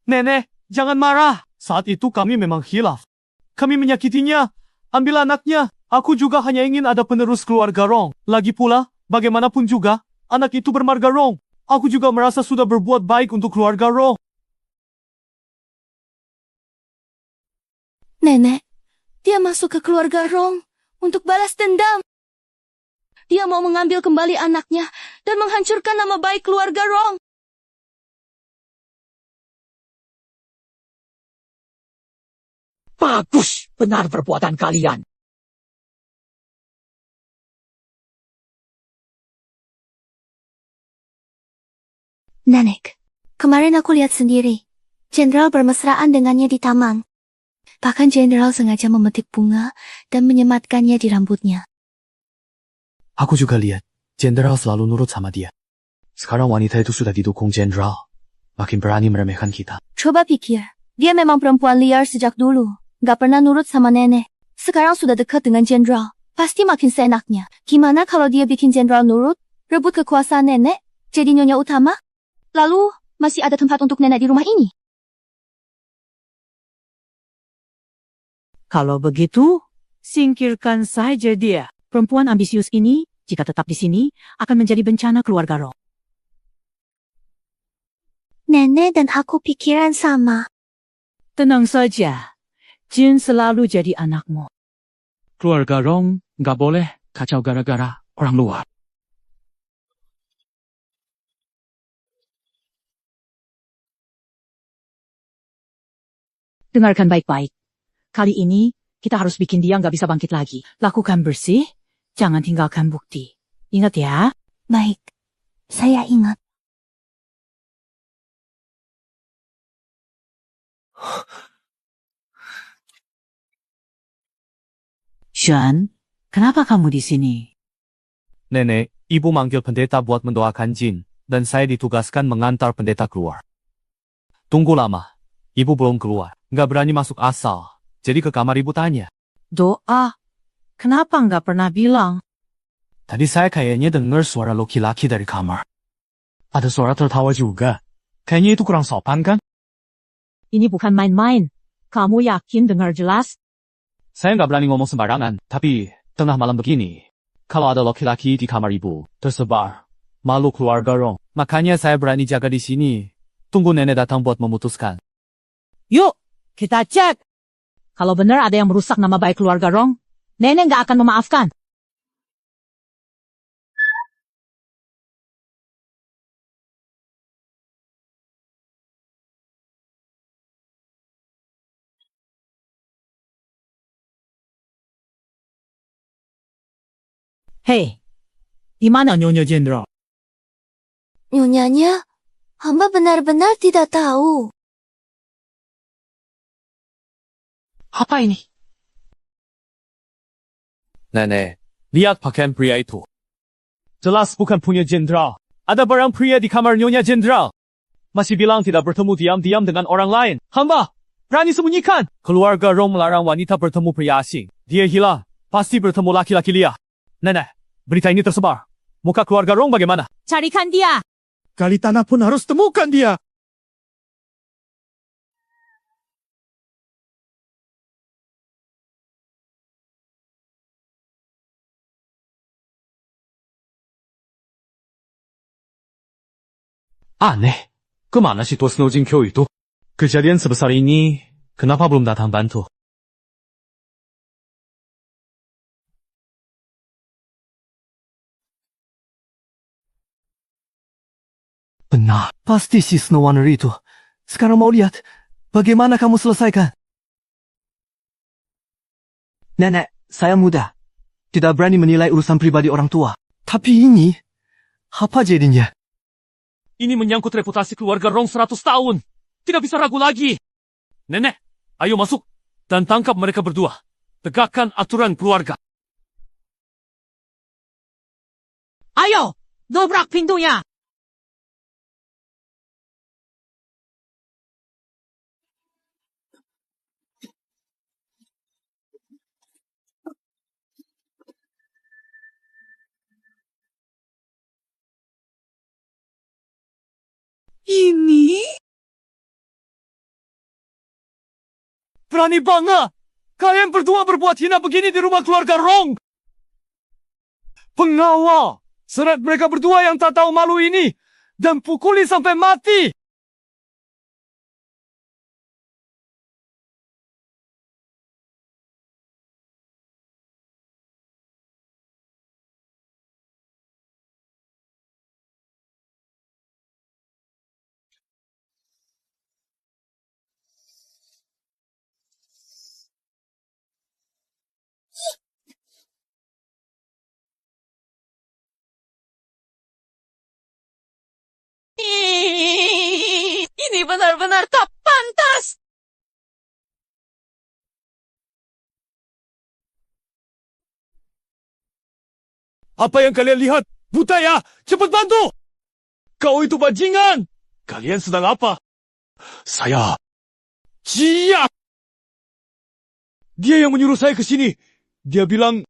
Nenek, jangan marah. Saat itu kami memang khilaf. Kami menyakitinya. Ambil anaknya. Aku juga hanya ingin ada penerus keluarga Rong. Lagi pula, bagaimanapun juga, anak itu bermarga Rong. Aku juga merasa sudah berbuat baik untuk keluarga Rong. Nenek, dia masuk ke keluarga Rong untuk balas dendam. Dia mau mengambil kembali anaknya dan menghancurkan nama baik keluarga Rong. Bagus, benar perbuatan kalian. Nenek, kemarin aku lihat sendiri. Jenderal bermesraan dengannya di taman. Bahkan Jenderal sengaja memetik bunga dan menyematkannya di rambutnya. Aku juga lihat, Jenderal selalu nurut sama dia. Sekarang wanita itu sudah didukung Jenderal. Makin berani meremehkan kita. Coba pikir, dia memang perempuan liar sejak dulu. Gak pernah nurut sama nenek. Sekarang sudah dekat dengan Jenderal. Pasti makin seenaknya. Gimana kalau dia bikin Jenderal nurut, rebut kekuasaan nenek, jadi nyonya utama? Lalu, masih ada tempat untuk nenek di rumah ini? Kalau begitu, singkirkan saja dia. Perempuan ambisius ini, jika tetap di sini, akan menjadi bencana keluarga Rong. Nenek dan aku pikiran sama. Tenang saja. Jin selalu jadi anakmu. Keluarga Rong nggak boleh kacau gara-gara orang luar. Dengarkan baik-baik. Kali ini, kita harus bikin dia nggak bisa bangkit lagi. Lakukan bersih, jangan tinggalkan bukti. Ingat ya. Baik, saya ingat. Shan, kenapa kamu di sini? Nenek, ibu manggil pendeta buat mendoakan Jin, dan saya ditugaskan mengantar pendeta keluar. Tunggu lama. Ibu belum keluar. Nggak berani masuk asal. Jadi ke kamar ibu tanya. Doa? Kenapa nggak pernah bilang? Tadi saya kayaknya dengar suara laki-laki dari kamar. Ada suara tertawa juga. Kayaknya itu kurang sopan kan? Ini bukan main-main. Kamu yakin dengar jelas? Saya nggak berani ngomong sembarangan, tapi tengah malam begini, kalau ada laki-laki di kamar ibu, tersebar, malu keluarga Rong. Makanya saya berani jaga di sini. Tunggu nenek datang buat memutuskan. Yuk, kita cek. Kalau benar ada yang merusak nama baik keluarga Rong, nenek nggak akan memaafkan. Hei, di mana Nyonya Jenderal? Nyonyanya, hamba benar-benar tidak tahu. Apa ini? Nenek, lihat pakaian pria itu. Jelas bukan punya jenderal. Ada barang pria di kamar Nyonya Jenderal. Masih bilang tidak bertemu diam-diam dengan orang lain. Hamba, berani sembunyikan. Keluarga Rong melarang wanita bertemu pria asing. Dia hilang, pasti bertemu laki-laki liar. Nenek, berita ini tersebar. Muka keluarga Rong bagaimana? Carikan dia. Kali tanah pun harus temukan dia. Aneh, kemana si tua Snow Jingkyo itu? Kejadian sebesar ini, kenapa belum datang bantu? Benar, pasti si Snow Runner itu. Sekarang mau lihat, bagaimana kamu selesaikan? Nenek, saya muda. Tidak berani menilai urusan pribadi orang tua. Tapi ini, apa jadinya? Ini menyangkut reputasi keluarga Rong 100 tahun. Tidak bisa ragu lagi. Nenek, ayo masuk dan tangkap mereka berdua. Tegakkan aturan keluarga. Ayo, dobrak pintunya. Ini? Berani banget! Kalian berdua berbuat hina begini di rumah keluarga Rong! Pengawal! Seret mereka berdua yang tak tahu malu ini! Dan pukuli sampai mati! Ini benar-benar tak pantas. Apa yang kalian lihat? Buta ya! Cepat bantu! Kau itu bajingan! Kalian sedang apa? Saya... Cia! Dia yang menyuruh saya ke sini. Dia bilang...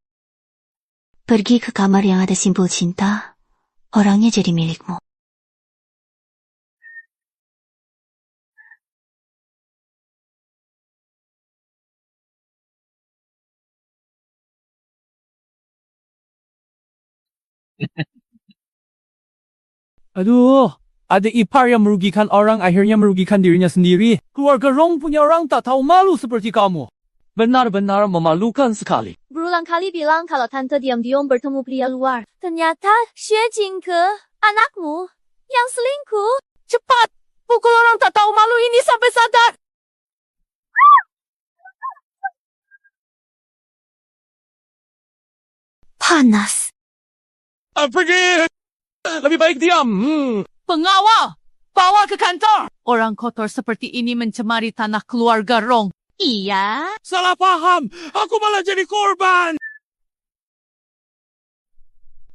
Pergi ke kamar yang ada simbol cinta. Orangnya jadi milikmu. Aduh, adik ipar yang merugikan orang akhirnya merugikan dirinya sendiri. Keluarga Rong punya orang tak tahu malu seperti kamu. Benar-benar memalukan sekali. Berulang kali bilang kalau tante diam-diam bertemu pria luar. Ternyata Xue Jingke, anakmu, yang selingkuh. Cepat, pukul orang tak tahu malu ini sampai sadar. Panas. Pergi! Lebih baik diam. Pengawal, bawa ke kantor. Orang kotor seperti ini mencemari tanah keluarga Rong. Iya. Salah paham. Aku malah jadi korban.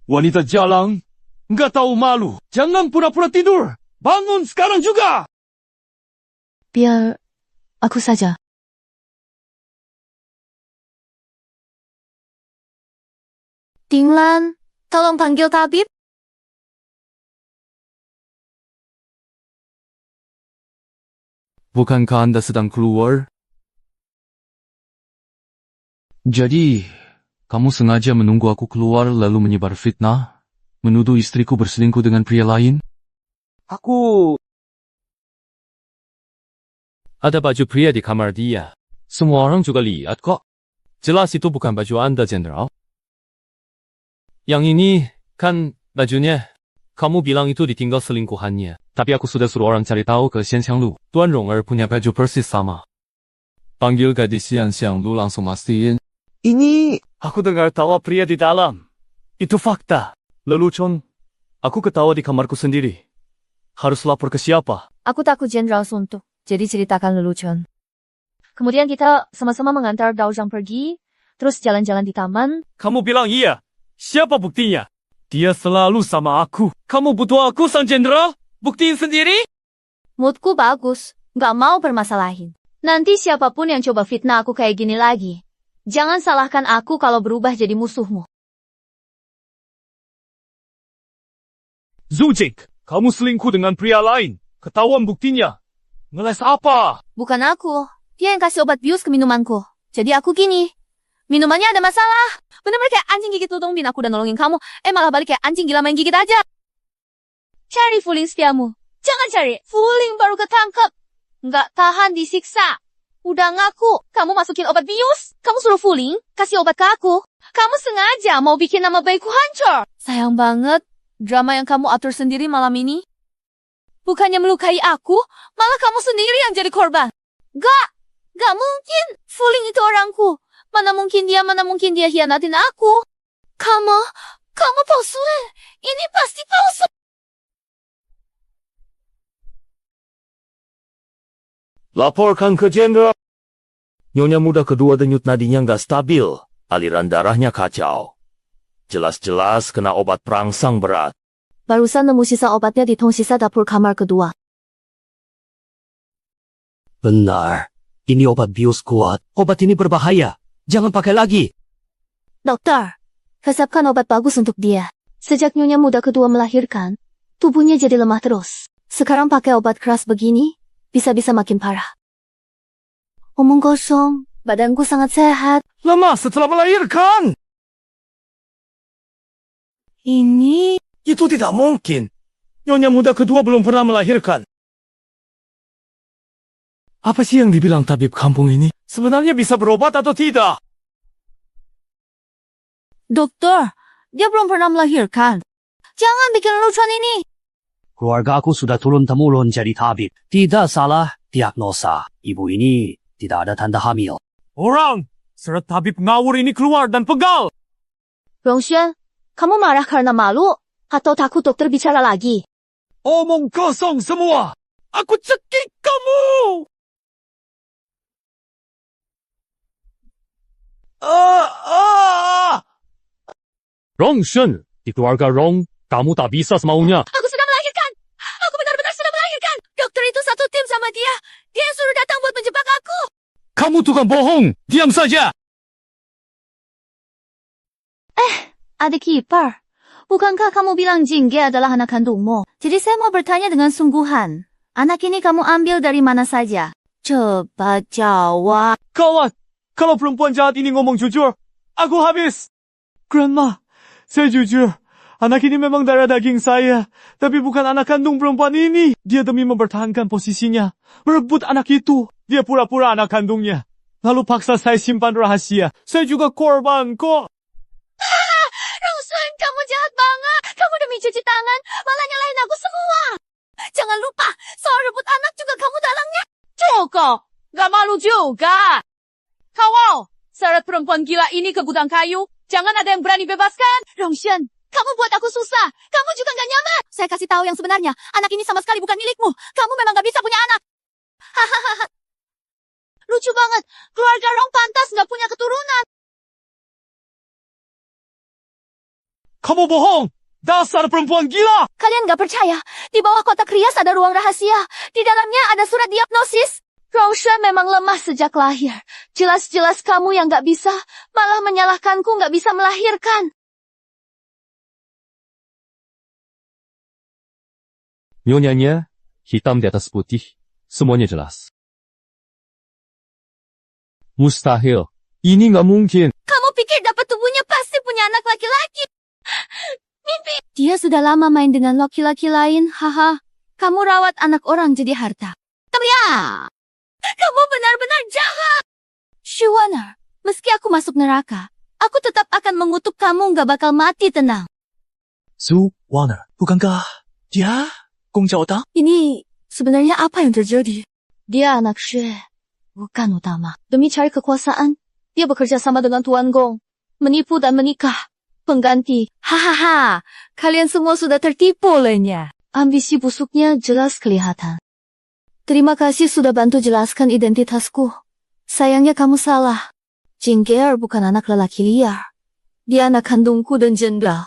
Wanita jalang, nggak tahu malu. Jangan pura-pura tidur. Bangun sekarang juga. Biar aku saja. Dinglan, tolong panggil tabib. Bukankah Anda sedang keluar? Jadi, kamu sengaja menunggu aku keluar lalu menyebar fitnah? Menuduh istriku berselingkuh dengan pria lain? Aku... Ada baju pria di kamar dia. Semua orang juga lihat kok. Jelas itu bukan baju Anda, Jenderal. Yang ini, kan bajunya. Kamu bilang itu ditinggal selingkuhannya. Tapi aku sudah suruh orang cari tahu ke Xianxianglu. Tuan Rong'er punya baju persis sama. Panggil gadis Xianxianglu langsung mastiin. Ini... Aku dengar tawa pria di dalam. Itu fakta. Lelucon, aku ketawa di kamarku sendiri. Harus lapor ke siapa? Aku takut Jenderal suntuk. Jadi ceritakan lelucon. Kemudian kita sama-sama mengantar Dao Zhang pergi. Terus jalan-jalan di taman. Kamu bilang iya. Siapa buktinya? Dia selalu sama aku. Kamu butuh aku, Sang Jenderal? Buktiin sendiri? Moodku bagus. Gak mau permasalahin. Nanti siapapun yang coba fitnah aku kayak gini lagi. Jangan salahkan aku kalau berubah jadi musuhmu. Zhu Jing, kamu selingkuh dengan pria lain. Ketahuan buktinya. Ngeles apa? Bukan aku. Dia yang kasih obat bius ke minumanku. Jadi aku gini. Minumannya ada masalah. Bener-bener kayak anjing gigit Ludong Bin aku udah nolongin kamu. Malah balik kayak anjing gila main gigit aja. Cari fuling setiamu. Jangan cari. Fuling baru ketangkep. Nggak tahan disiksa. Udah ngaku, kamu masukin obat bius. Kamu suruh Fuling, kasih obat ke aku. Kamu sengaja mau bikin nama baikku hancur. Sayang banget, drama yang kamu atur sendiri malam ini. Bukannya melukai aku, malah kamu sendiri yang jadi korban. Gak mungkin. Fuling itu orangku. Mana mungkin dia hianatin aku. Kamu palsu. Ini pasti palsu. Laporkan ke jenderal. Nyonya muda kedua denyut nadinya nggak stabil. Aliran darahnya kacau. Jelas-jelas kena obat perangsang berat. Barusan nemu sisa obatnya di tong sisa dapur kamar kedua. Benar. Ini obat bius kuat. Obat ini berbahaya. Jangan pakai lagi. Dokter, resepkan obat bagus untuk dia. Sejak nyonya muda kedua melahirkan, tubuhnya jadi lemah terus. Sekarang pakai obat keras begini, bisa-bisa makin parah. Omong kosong, badanku sangat sehat. Lama setelah melahirkan. Ini... Itu tidak mungkin. Nyonya muda kedua belum pernah melahirkan. Apa sih yang dibilang tabib kampung ini? Sebenarnya bisa berobat atau tidak? Dokter, dia belum pernah melahirkan. Jangan bikin lucuan ini. Keluarga aku sudah turun-temurun jadi tabib. Tidak salah diagnosa. Ibu ini tidak ada tanda hamil. Orang! Seret tabib ngawur ini keluar dan pegal! Rongshuan, kamu marah karena malu? Atau takut dokter bicara lagi? Omong kosong semua! Aku cekik kamu! Rongshen, di keluarga Rong, kamu tak bisa semaunya. Aku sudah melahirkan. Aku benar-benar sudah melahirkan. Dokter itu satu tim sama dia. Dia yang suruh datang buat menjebak aku. Kamu tukang bohong! Diam saja! Adik ipar, bukankah kamu bilang Jingge adalah anak kandungmu? Jadi saya mau bertanya dengan sungguhan. Anak ini kamu ambil dari mana saja? Cepat jawab. Kawan, kalau perempuan jahat ini ngomong jujur, aku habis. Grandma, saya jujur. Anak ini memang darah daging saya, tapi bukan anak kandung perempuan ini. Dia demi mempertahankan posisinya, merebut anak itu. Dia pura-pura anak kandungnya. Lalu paksa saya simpan rahasia. Saya juga korban kok. Rongshuan, kamu jahat banget. Kamu demi cuci tangan, malah nyalahin aku semua. Jangan lupa, soal rebut anak juga kamu dalangnya. Cukup. Gak malu juga. Kawal, seret perempuan gila ini ke gudang kayu. Jangan ada yang berani bebaskan. Rongshuan, kamu buat aku susah. Kamu juga gak nyaman. Saya kasih tahu yang sebenarnya. Anak ini sama sekali bukan milikmu. Kamu memang gak bisa punya anak. Hahaha. Lucu banget. Keluarga Rong pantas gak punya keturunan. Kamu bohong! Dasar perempuan gila! Kalian gak percaya? Di bawah kotak rias ada ruang rahasia. Di dalamnya ada surat diagnosis. Rongshuan memang lemah sejak lahir. Jelas-jelas kamu yang gak bisa, malah menyalahkanku gak bisa melahirkan. Nyonyanya, hitam di atas putih, semuanya jelas. Mustahil. Ini nggak mungkin. Kamu pikir dapat tubuhnya pasti punya anak laki-laki? Mimpi. Dia sudah lama main dengan laki-laki lain, haha. Kamu rawat anak orang jadi harta. Tapi ya, kamu benar-benar jahat. Shuaner, meski aku masuk neraka, aku tetap akan mengutuk kamu nggak bakal mati tenang. Su Warner, bukankah dia Gong Jiaotang? Ini sebenarnya apa yang terjadi? Dia anak Xue, bukan utama. Demi cari kekuasaan, dia bekerja sama dengan Tuan Gong, menipu dan menikah. Pengganti. Hahaha, kalian semua sudah tertipu olehnya. Ambisi busuknya jelas kelihatan. Terima kasih sudah bantu jelaskan identitasku. Sayangnya kamu salah. Jingge bukan anak lelaki liar. Dia anak kandungku dan jenderal.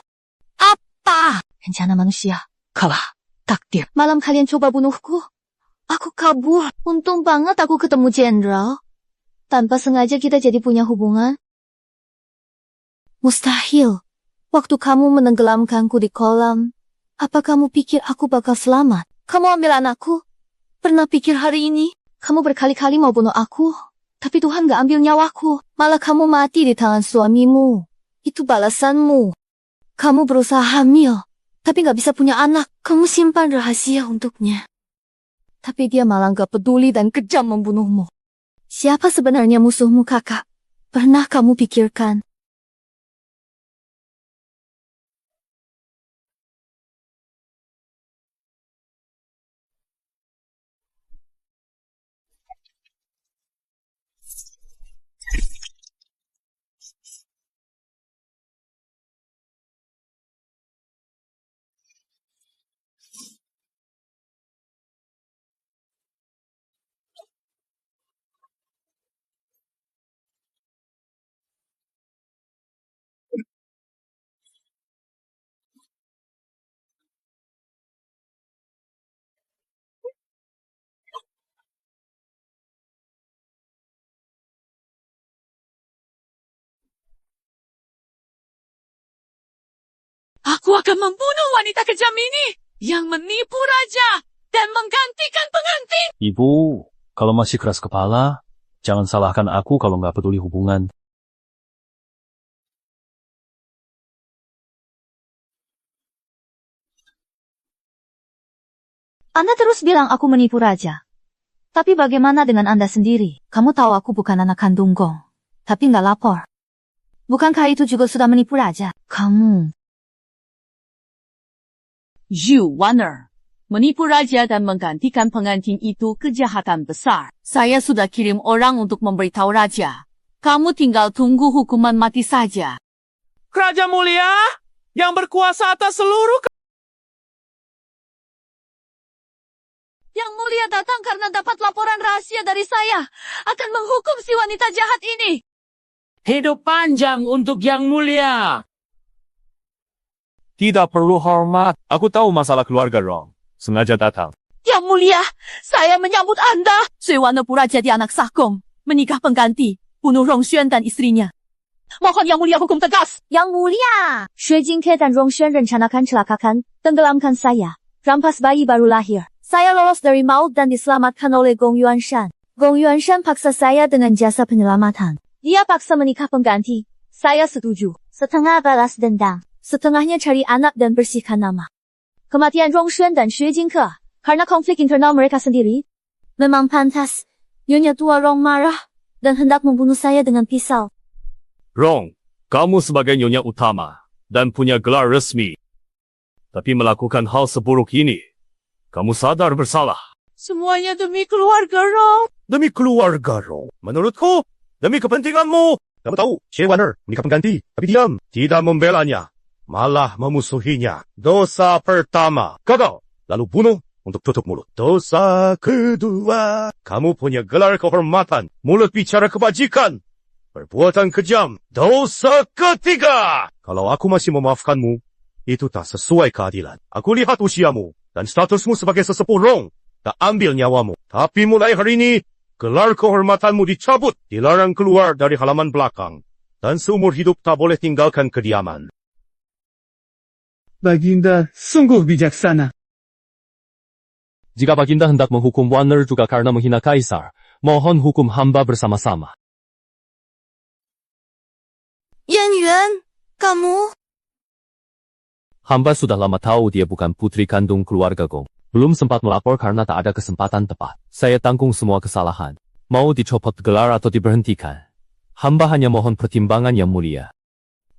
Apa? Rencana manusia. Kalah. Takdir. Malam kalian coba bunuhku. Aku kabur. Untung banget aku ketemu jenderal. Tanpa sengaja kita jadi punya hubungan. Mustahil. Waktu kamu menenggelamkanku di kolam, apa kamu pikir aku bakal selamat? Kamu ambil anakku? Pernah pikir hari ini? Kamu berkali-kali mau bunuh aku, tapi Tuhan gak ambil nyawaku. Malah kamu mati di tangan suamimu. Itu balasanmu. Kamu berusaha hamil, tapi gak bisa punya anak. Kamu simpan rahasia untuknya. Tapi dia malah gak peduli dan kejam membunuhmu. Siapa sebenarnya musuhmu, kakak? Pernah kamu pikirkan? Aku akan membunuh wanita kejam ini yang menipu raja dan menggantikan pengantin. Ibu, kalau masih keras kepala, jangan salahkan aku kalau nggak peduli hubungan. Anda terus bilang aku menipu raja. Tapi bagaimana dengan Anda sendiri? Kamu tahu aku bukan anak kandung Gong, tapi nggak lapor. Bukankah itu juga sudah menipu raja? Kamu. Zhu Wanner, menipu raja dan menggantikan pengantin itu kejahatan besar. Saya sudah kirim orang untuk memberitahu raja. Kamu tinggal tunggu hukuman mati saja. Raja mulia, yang berkuasa atas seluruh Yang mulia datang karena dapat laporan rahasia dari saya. Akan menghukum si wanita jahat ini. Hidup panjang untuk yang mulia. Tidak perlu hormat. Aku tahu masalah keluarga Rong. Sengaja datang. Yang mulia, saya menyambut Anda. Sui Wanner pura jadi anak sah Gong, menikah pengganti, bunuh Rong Xuan dan istrinya. Mohon Yang mulia hukum tegas. Yang mulia, Xue Jingke dan Rong Xuan rencanakan celakakan, tenggelamkan saya, rampas bayi baru lahir. Saya lolos dari maut dan diselamatkan oleh Gong Yuanshan. Gong Yuanshan paksa saya dengan jasa penyelamatan. Dia paksa menikah pengganti. Saya setuju. Setengah balas dendam. Setengahnya cari anak dan bersihkan nama. Kematian Rong Xuan dan Xue Jingke karena konflik internal mereka sendiri. Memang pantas. Nyonya tua Rong marah dan hendak membunuh saya dengan pisau. Rong, kamu sebagai nyonya utama dan punya gelar resmi. Tapi melakukan hal seburuk ini, kamu sadar bersalah. Semuanya demi keluarga Rong. Demi keluarga Rong. Menurutku, demi kepentinganmu. Kamu tahu, Xie Wanner menikah pengganti, tapi diam. Tidak membelanya. Malah memusuhinya. Dosa pertama, gagal. Lalu bunuh untuk tutup mulut. Dosa kedua, kamu punya gelar kehormatan. Mulut bicara kebajikan. Perbuatan kejam. Dosa ketiga, kalau aku masih memaafkanmu, itu tak sesuai keadilan. Aku lihat usiamu dan statusmu sebagai sesepuh Rong, tak ambil nyawamu. Tapi mulai hari ini, gelar kehormatanmu dicabut, dilarang keluar dari halaman belakang, dan seumur hidup tak boleh tinggalkan kediaman. Baginda sungguh bijaksana. Jika Baginda hendak menghukum Wanner juga karena menghina Kaisar, mohon hukum hamba bersama-sama. Yan Yuan, kamu... Hamba sudah lama tahu dia bukan putri kandung keluarga Gong. Belum sempat melapor karena tak ada kesempatan tepat. Saya tanggung semua kesalahan. Mau dicopot gelar atau diberhentikan. Hamba hanya mohon pertimbangan yang mulia.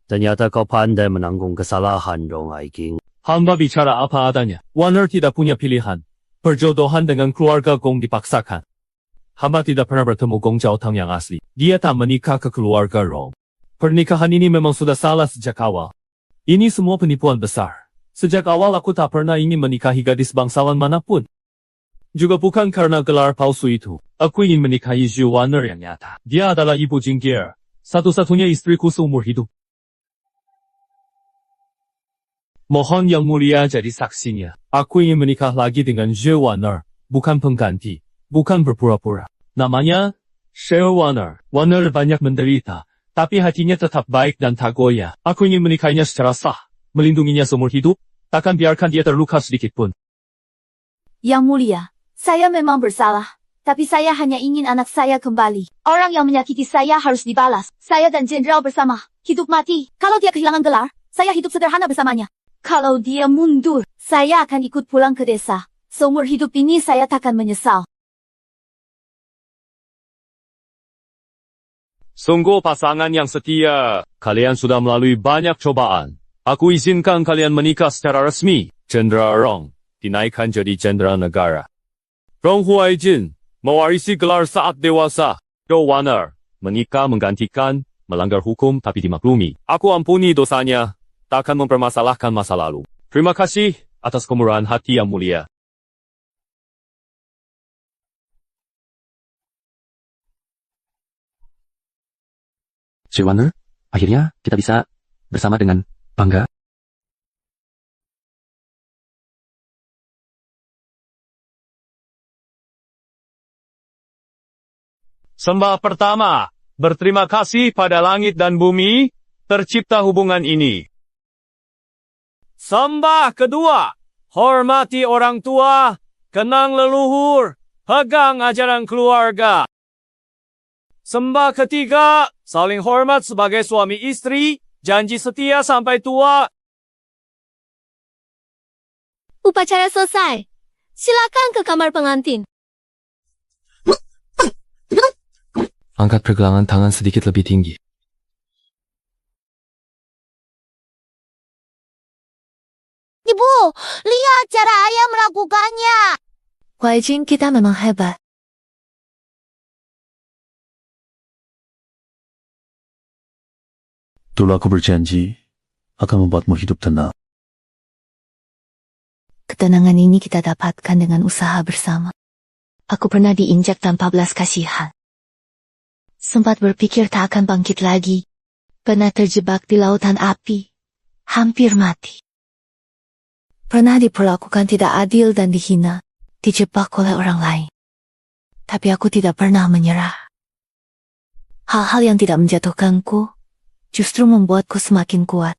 Ternyata kau pandai menanggung kesalahan, Rong Aiking. Hamba bicara apa adanya. Wanner tidak punya pilihan. Perjodohan dengan keluarga Gong dipaksakan. Hamba tidak pernah bertemu Gong Jiaotang yang asli. Dia tak menikah ke keluarga Rong. Pernikahan ini memang sudah salah sejak awal. Ini semua penipuan besar. Sejak awal aku tak pernah ingin menikahi gadis bangsawan manapun. Juga bukan karena gelar palsu itu. Aku ingin menikahi Zhu Wanner yang nyata. Dia adalah ibu Jinggier, satu-satunya istriku seumur hidup. Mohon Yang Mulia jadi saksinya. Aku ingin menikah lagi dengan Zhu Wanner, bukan pengganti, bukan berpura-pura. Namanya Zhu Wanner. Wanner banyak menderita, tapi hatinya tetap baik dan tak goyah. Aku ingin menikahinya secara sah, melindunginya seumur hidup, takkan biarkan dia terluka sedikit pun. Yang mulia, saya memang bersalah, tapi saya hanya ingin anak saya kembali. Orang yang menyakiti saya harus dibalas. Saya dan jenderal bersama, hidup mati. Kalau dia kehilangan gelar, saya hidup sederhana bersamanya. Kalau dia mundur, Saya akan ikut pulang ke desa. Seumur hidup ini saya takkan menyesal. Sungguh pasangan yang setia. Kalian sudah melalui banyak cobaan. Aku izinkan kalian menikah secara resmi. Jendera Rong dinaikkan jadi jendera negara. Rong Huaijin mewarisi gelar saat dewasa. Zhou Waner menikah menggantikan, melanggar hukum tapi dimaklumi. Aku ampuni dosanya, takkan mempermasalahkan masa lalu. Terima kasih atas kemurahan hati yang mulia. Zhou Waner, akhirnya kita bisa bersama dengan bangga. Sembah pertama, berterima kasih pada langit dan bumi, tercipta hubungan ini. Sembah kedua, hormati orang tua, kenang leluhur, pegang ajaran keluarga. Sembah ketiga, saling hormat sebagai suami istri, janji setia sampai tua. Upacara selesai. Silakan ke kamar pengantin. Angkat pergelangan tangan sedikit lebih tinggi. Ibu, lihat cara ayah melakukannya. Huaijin, kita memang hebat. Dulu aku berjanji akan membuatmu hidup tenang. Ketenangan ini kita dapatkan dengan usaha bersama. Aku pernah diinjak tanpa belas kasihan. Sempat berpikir tak akan bangkit lagi. Pernah terjebak di lautan api. Hampir mati. Pernah diperlakukan tidak adil dan dihina. Dijebak oleh orang lain. Tapi aku tidak pernah menyerah. Hal-hal yang tidak menjatuhkanku justru membuatku semakin kuat.